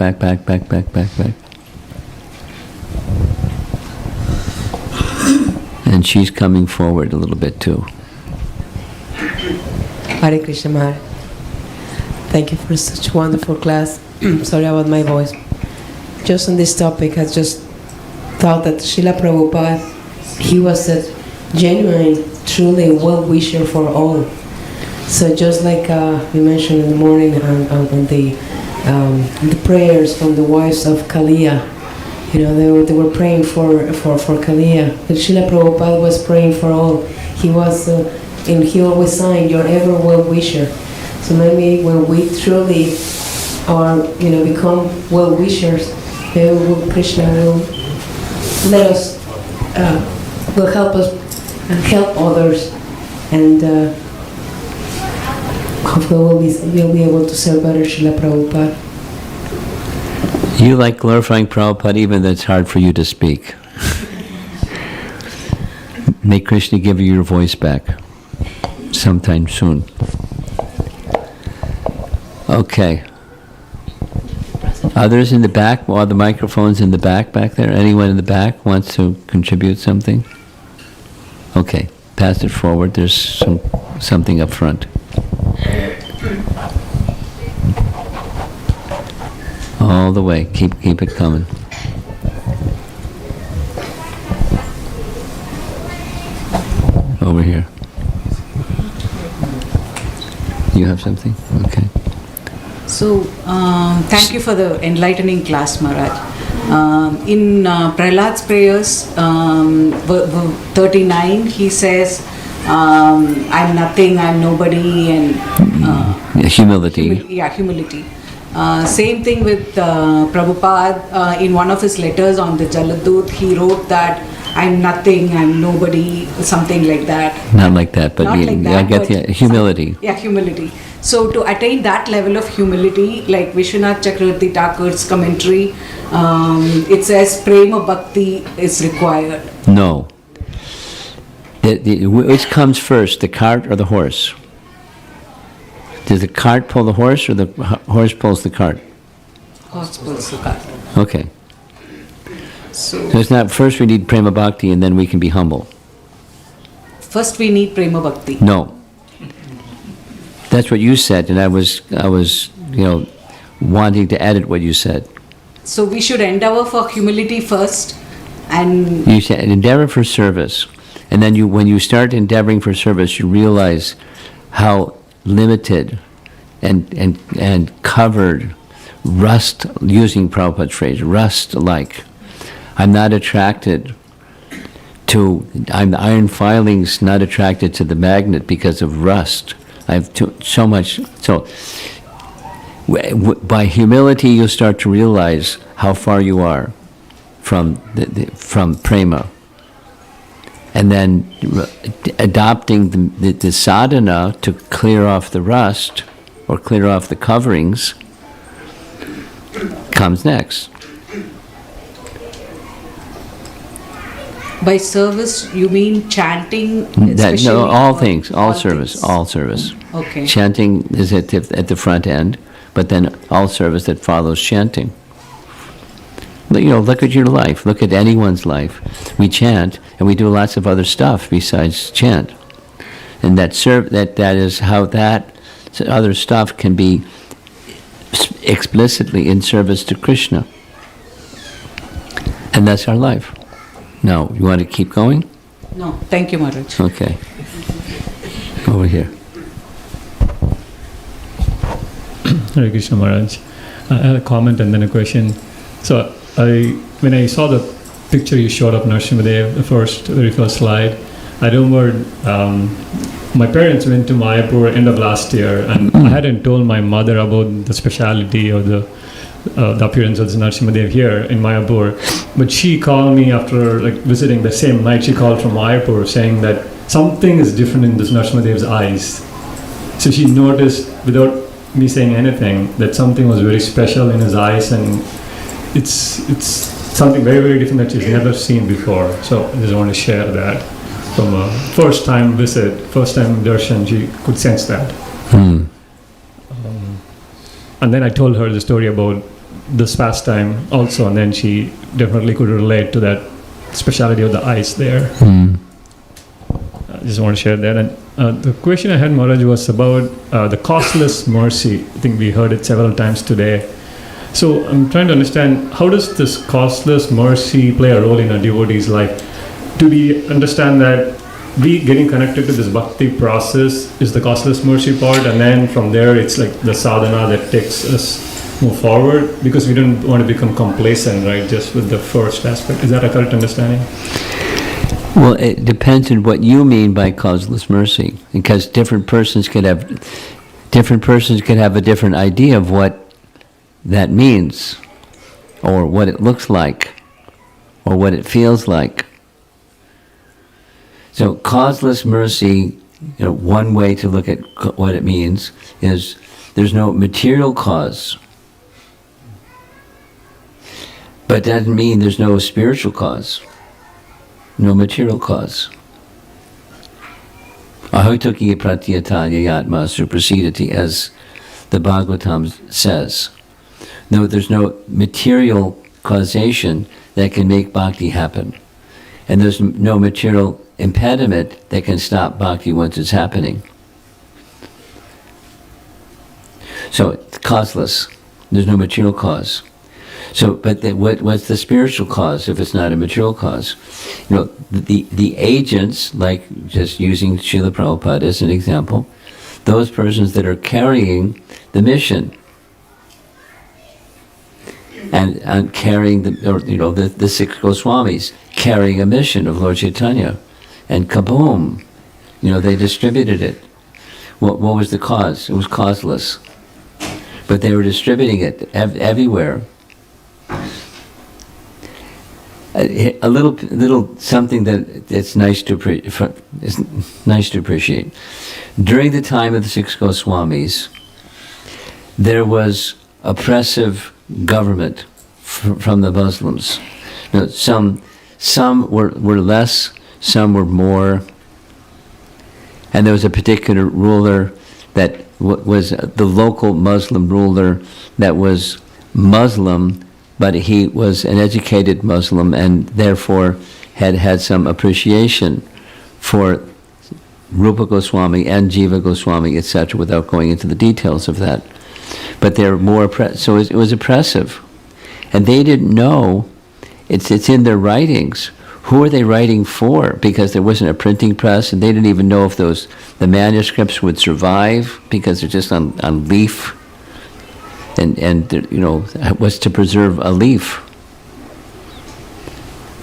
And she's coming forward a little bit too. Hare Krishna Maharaj. Thank you for such wonderful class. Sorry about my voice. Just on this topic, I just thought that Srila Prabhupada, he was a genuine, truly well-wisher for all. So just like we mentioned in the morning on the prayers from the wives of Kaliya, they were praying for Kaliya. But Srila Prabhupada was praying for all. He was, and he always signed, "Your ever well-wisher." So maybe when we truly are, become well-wishers, Krishna will let us, will help us and help others, and hopefully we'll be able to serve better Srila Prabhupada. You like glorifying Prabhupada even though it's hard for you to speak. May Krishna give you your voice back sometime soon. Okay. Others in the back, all the microphones in the back there? Anyone in the back wants to contribute something? Okay, pass it forward. There's something up front. All the way. Keep it coming. Over here. You have something? Okay. So, thank you for the enlightening class, Maharaj. In Prahlad's prayers, 39, he says, I'm nothing, I'm nobody, and humility. Humility. Same thing with Prabhupada. In one of his letters on the Jaladut, he wrote that I'm nothing, I'm nobody, something like that. Not like that, but I get the humility. Humility. So to attain that level of humility, like Vishwanath Chakravarti Thakur's commentary, it says prema bhakti is required. No. Which comes first, the cart or the horse? Does the cart pull the horse or the horse pulls the cart? Horse pulls the cart. Okay. So it's not first we need prema bhakti and then we can be humble. First we need prema bhakti. No. That's what you said, and I was wanting to edit what you said. So we should endeavor for humility first, and you said endeavor for service, and then when you start endeavoring for service, you realize how limited and covered, rust, using Prabhupada's phrase, rust-like. I'm not attracted to. The iron filing's not attracted to the magnet because of rust. I have so much. So, by humility, you'll start to realize how far you are from prema, and then adopting the sadhana to clear off the rust or clear off the coverings comes next. by service you mean chanting? No, all things, all service, things. All service. Okay. Chanting is at the front end, but then all service that follows chanting. Look at your life. Look at anyone's life. We chant, and we do lots of other stuff besides chant. And that is how that other stuff can be explicitly in service to Krishna. And that's our life. Now, you want to keep going? No, thank you, Maharaj. Okay. Over here. Hare Krishna Maharaj. I had a comment and then a question. So, when I saw the picture you showed of Narasimhadev, the very first slide, I remember my parents went to Mayapur end of last year, and I hadn't told my mother about the speciality or the the appearance of this Narasimhadev here in Mayapur. But she called me after like visiting the same night. She called from Mayapur saying that something is different in this Narasimhadev's eyes. So she noticed without me saying anything that something was very special in his eyes, and it's something very, very different that she's never seen before. So I just want to share that. From a first time visit, first time darshan, she could sense that. And then I told her the story about this pastime also, and then she definitely could relate to that speciality of the eyes there. I just want to share that. And the question I had, Maharaj, was about the causeless mercy. I think we heard it several times today. So I'm trying to understand, how does this causeless mercy play a role in a devotee's life? Do we understand that we getting connected to this bhakti process is the causeless mercy part, and then from there it's like the sadhana that takes us move forward, because we don't want to become complacent, right, just with the first aspect. Is that a correct understanding? Well, it depends on what you mean by causeless mercy, because different persons could have a different idea of what that means, or what it looks like, or what it feels like. So causeless mercy, one way to look at what it means is there's no material cause. But it doesn't mean there's no spiritual cause, no material cause. Ahoituki pratyata yatma suprasidati, as the Bhagavatam says. No, there's no material causation that can make bhakti happen. And there's no material impediment that can stop bhakti once it's happening. So it's causeless. There's no material cause. So, but what's the spiritual cause if it's not a material cause? The agents, like just using Srila Prabhupada as an example, those persons that are carrying the mission and carrying the 6 Goswamis carrying a mission of Lord Chaitanya, and kaboom, they distributed it. What was the cause? It was causeless, but they were distributing it everywhere. A little something that's nice to appreciate. During the time of the 6 Goswamis, there was oppressive government from the Muslims. Some were less, some were more, and there was a particular ruler that was the local Muslim ruler that was Muslim, but he was an educated Muslim and therefore had some appreciation for Rupa Goswami and Jiva Goswami, etc., without going into the details of that. But they're more so it was oppressive, and they didn't know. It's in their writings. Who are they writing for? Because there wasn't a printing press, and they didn't even know if the manuscripts would survive, because they're just on leaf, and was to preserve a leaf.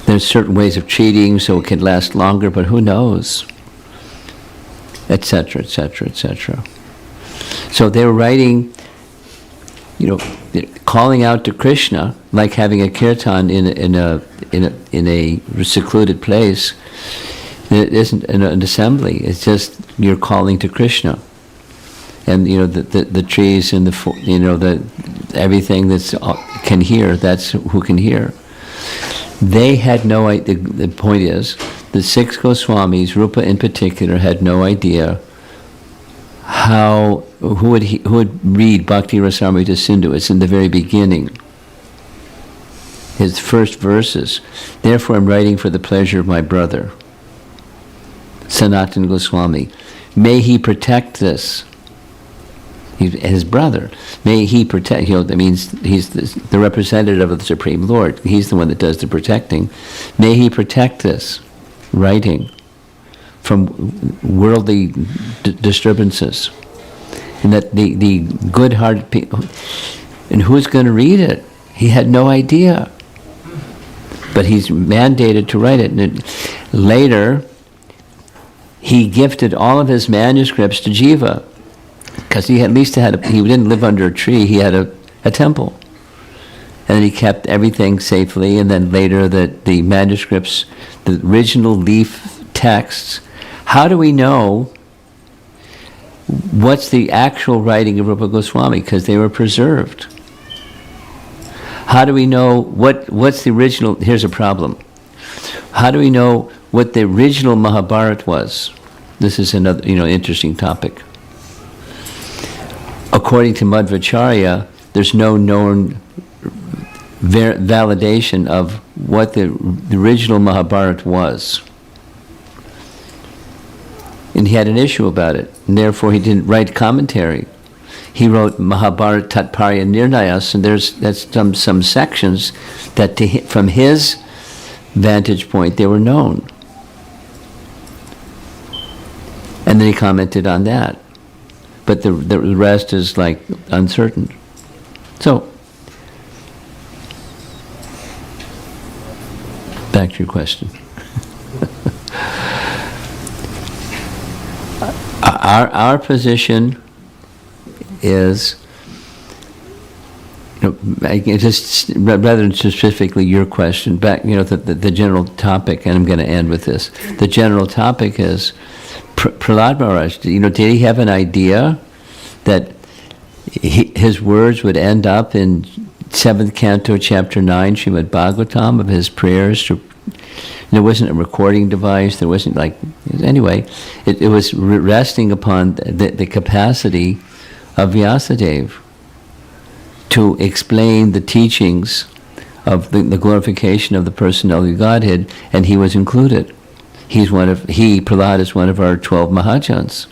There's certain ways of cheating so it could last longer, but who knows, etc., etc., etc. So they were writing, calling out to Krishna, like having a kirtan in a secluded place. It isn't an assembly. It's just you're calling to Krishna, and the trees and the everything that's can hear. That's who can hear. They had no idea. The point is, the 6 Goswamis, Rupa in particular, had no idea who would read Bhakti Rasamrita Sindhu. It's in the very beginning, his first verses. Therefore, I'm writing for the pleasure of my brother, Sanatana Goswami. May he protect this. His brother. May he protect. That means he's the representative of the Supreme Lord. He's the one that does the protecting. May he protect this writing from worldly disturbances, and that the good-hearted people. And who's going to read it? He had no idea, but he's mandated to write it. And later, he gifted all of his manuscripts to Jiva, because he at least he didn't live under a tree. He had a temple, and he kept everything safely, and then later the manuscripts, the original leaf texts, how do we know what's the actual writing of Rupa Goswami? Because they were preserved. How do we know what's the original? Here's a problem. How do we know what the original Mahabharata was? This is another, interesting topic. According to Madhvacharya, there's no known validation of what the original Mahabharata was. And he had an issue about it, and therefore he didn't write commentary. He wrote Mahabharata Tatparya Nirnayas, and that's some sections that from his vantage point they were known. And then he commented on that. But the rest is like uncertain. So, back to your question. Our position is, just rather than specifically your question, back, the general topic, and I'm going to end with this. The general topic is, Prahlad Maharaj, did he have an idea that his words would end up in 7th Canto, Chapter 9, Srimad Bhagavatam, of his prayers? There wasn't a recording device, there wasn't anyway, it was resting upon the capacity of Vyasadeva to explain the teachings of the glorification of the personality of Godhead, and he was included. Prahlad is one of our 12 Mahajans.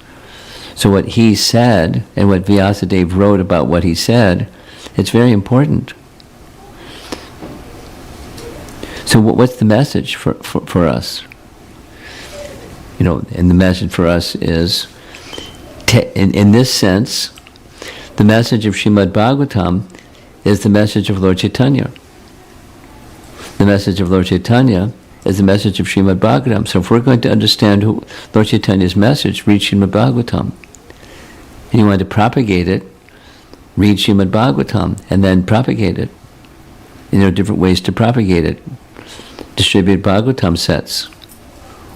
So what he said, and what Vyasadeva wrote about what he said, it's very important. So what's the message for us? And the message for us is, in this sense, the message of Srimad Bhagavatam is the message of Lord Chaitanya. The message of Lord Chaitanya is the message of Srimad Bhagavatam. So if we're going to understand Lord Chaitanya's message, read Srimad Bhagavatam. And you want to propagate it, read Srimad Bhagavatam, and then propagate it. And there are different ways to propagate it. Distribute Bhagavatam sets,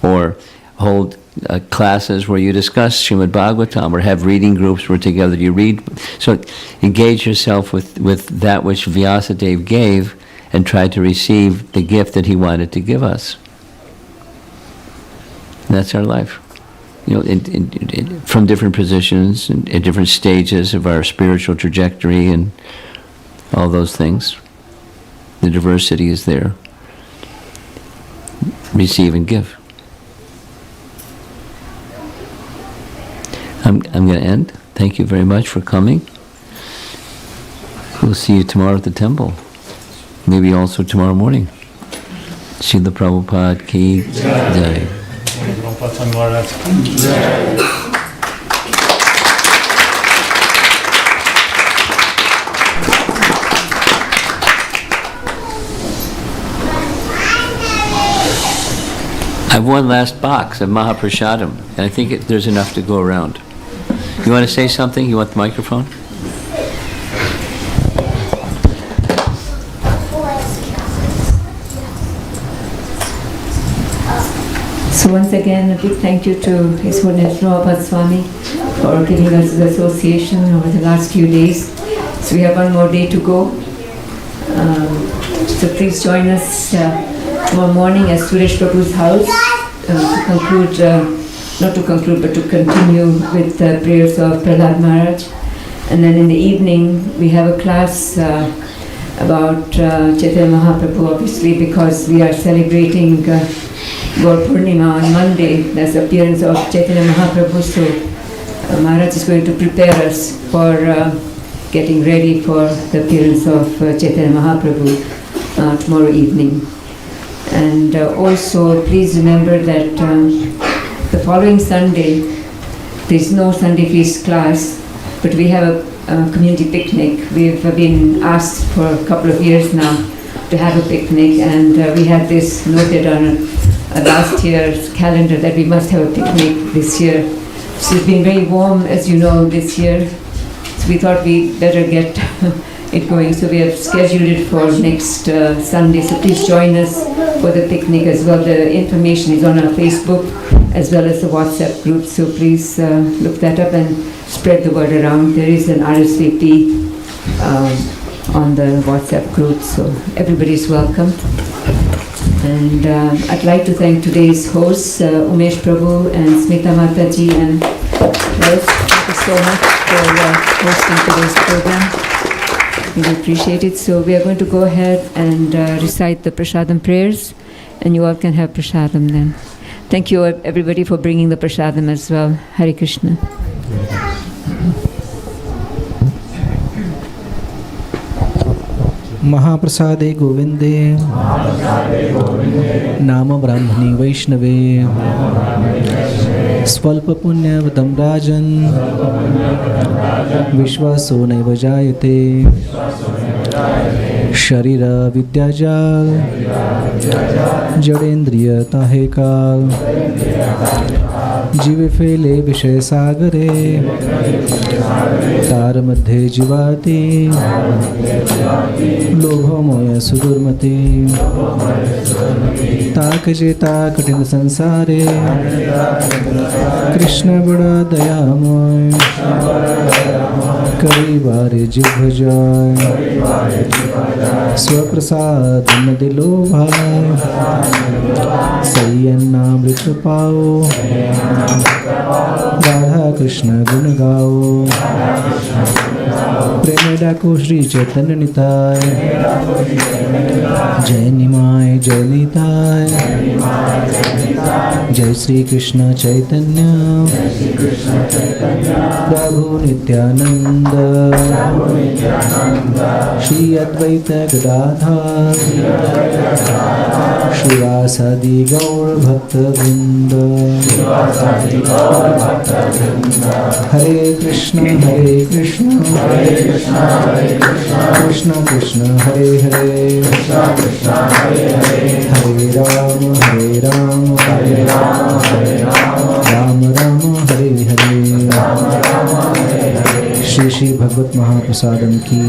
or hold classes where you discuss Srimad Bhagavatam, or have reading groups where together you read. So engage yourself with that which Vyasadeva gave, and try to receive the gift that he wanted to give us. And that's our life. From different positions and at different stages of our spiritual trajectory and all those things. The diversity is there. Receive and give. I'm going to end. Thank you very much for coming. We'll see you tomorrow at the temple. Maybe also tomorrow morning. Srila Prabhupada ki jai. I have one last box of Mahaprasadam, and I think there's enough to go around. You want to say something? You want the microphone? So once again, a big thank you to His Holiness Rompada Swami for giving us the association over the last few days. So we have one more day to go. So please join us tomorrow morning at Suresh Prabhu's house to conclude, not to conclude, but to continue with the prayers of Prahlad Maharaj. And then in the evening, we have a class about Chaitanya Mahaprabhu, obviously, because we are celebrating Gaur Purnima on Monday. There's the appearance of Chaitanya Mahaprabhu, so Maharaj is going to prepare us for getting ready for the appearance of Chaitanya Mahaprabhu tomorrow evening. And also, please remember that the following Sunday, there's no Sunday feast class, but we have a community picnic. We've been asked for a couple of years now to have a picnic, and we had this noted on last year's calendar that we must have a picnic this year. So it's been very warm, as you know, this year. So we thought we better get it going. So we have scheduled it for next Sunday. So please join us for the picnic as well. The information is on our Facebook as well as the WhatsApp group. So please look that up and spread the word around. There is an RSVP on the WhatsApp group, so everybody is welcome. And I'd like to thank today's hosts, Umesh Prabhu and Smita Mataji and Rose. Thank you so much for hosting today's program. Really appreciate it. So we are going to go ahead and recite the Prasadam prayers, and you all can have Prasadam then. Thank you everybody for bringing the Prasadam as well. Hare Krishna. महाप्रसादे गोविंदे नाम ब्राह्मणी वैष्णवे स्वल्प पुण्यवतं राजन् विश्वासो नैव जायते शरीर विद्याजाल जड़ेन्द्रिय ताहे काल जीवे फेले विषय सागरे तार मध्ये जीवाति लोभमोय सुदुर्मति ताक जेता कठिन संसारे कृष्ण बड़ा दयामय कई बारे जिह्व जाय स्वप्रसाद न दिलो भाई सैयन्नामृत पाओ राधा कृष्ण गुण गाओ प्रेम डाको श्री चैतन्य निताय जय निमाय जय निताय जय श्री कृष्ण चैतन्य प्रभु नित्यानंद श्री अद्वैत गदाधर श्रीवासादि गौर भक्त वृंद हरे कृष्ण कृष्ण कृष्ण हरे हरे हरे राम राम राम हरे हरे श्री श्री भगवत महाप्रसादम की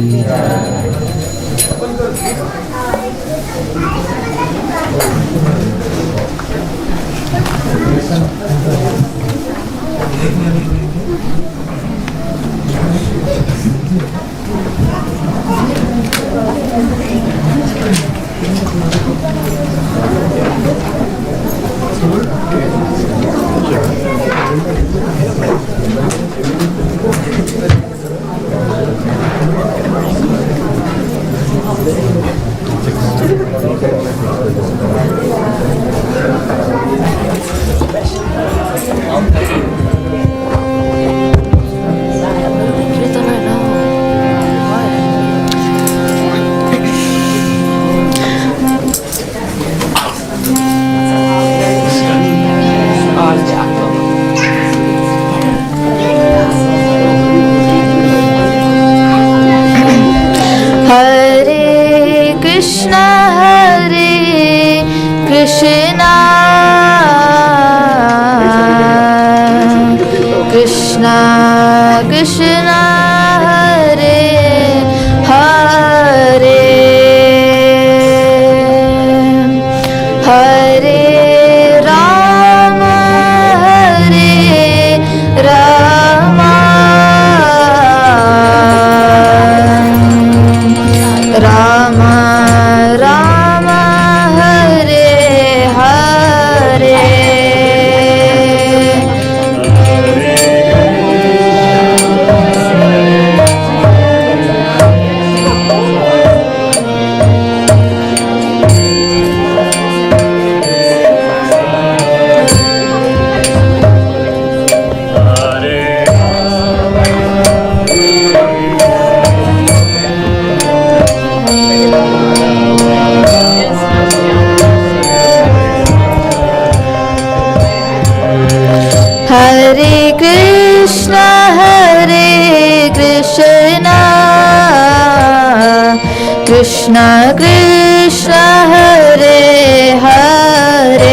Krishna Krishna Hare Hare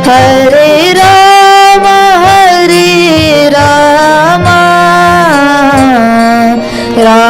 Hare Rama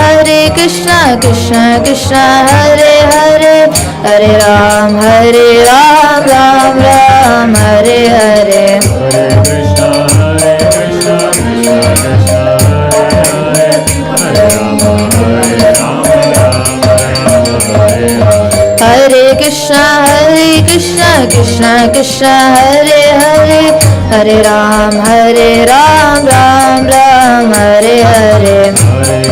Hare Krishna, Krishna Krishna, Hare Hare, Hare Ram, Ram Ram, Hare Hare. Hare Krishna, Krishna Krishna, Hare Hare, Hare Rama, Rama Rama, Krishna Krishna Krishna Hare Hare Hare Ram Ram Ram Hare Hare Hare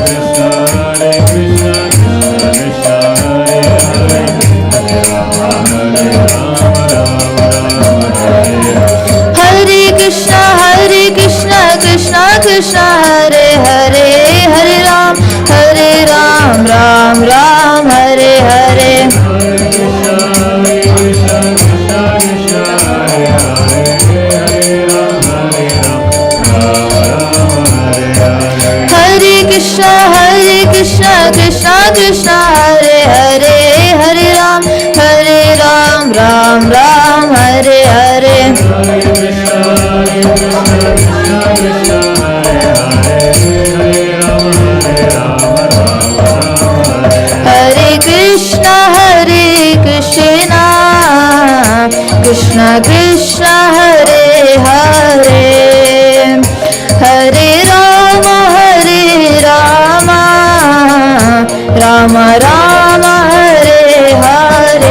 Krishna Krishna Krishna Hare Hare Hare Ram Ram Ram Hare Hare Hare Krishna Krishna Krishna Hare Hare Hare Ram Ram Hare Hare Hare Krishna Krishna Krishna Hare Hare Hare Rama Rama Rama Hare Hare Hare Krishna Krishna Krishna Hare Hare Hare Rama Rama Rama Hare Hare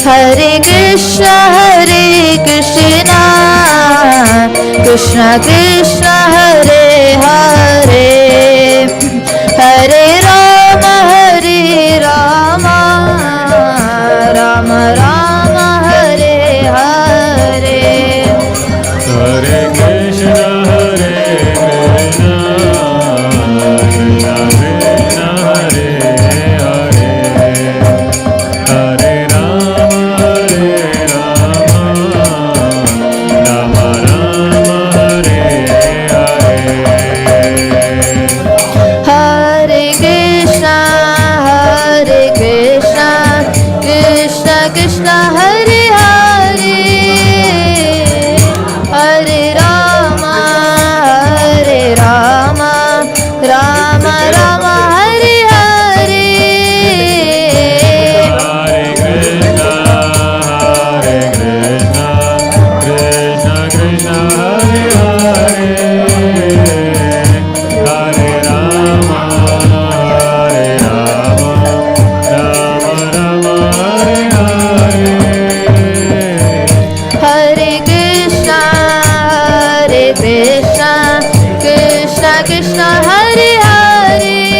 Hare Krishna Krishna Krishna Hare Hare Hare Rama Rama Rama Hare Hare Hare Krishna Krishna Krishna Hare Hare Hare Rama Rama Rama Hare Hare Hare Krishna Krishna Krishna Hare Hare Hare Rama Rama Rama Hare Hare Hare Krishna Krishna Krishna Hare Hare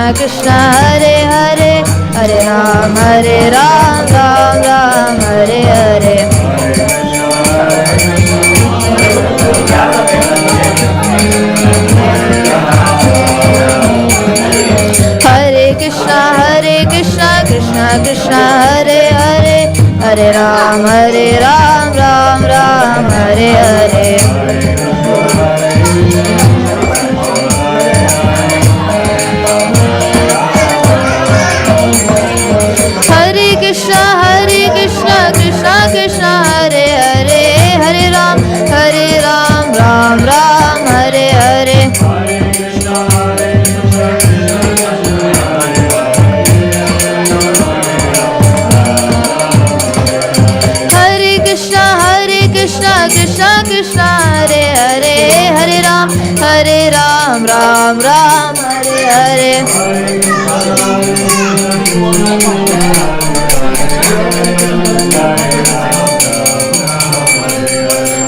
Krishna Hare Hare Hare Ram Ram Ram Hare Hare Hare Krishna Krishna Krishna Hare Hare Hare Ram Ram Ram Hare Hare Hare Krishna Krishna Krishna Hare Hare Hare Ram Ram Hare Hare Hare Krishna Krishna Krishna Hare Hare Hare Ram Ram Hare Hare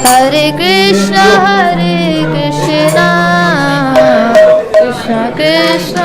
Hare Krishna Krishna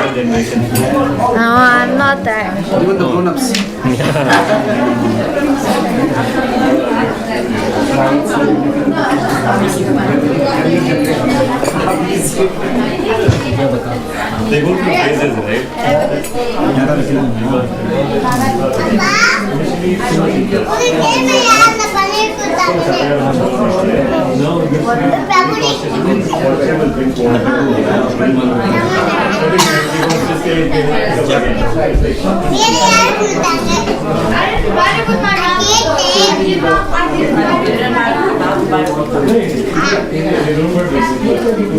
our generation. No, I'm not that. Even the grown-ups. They go through phases, right?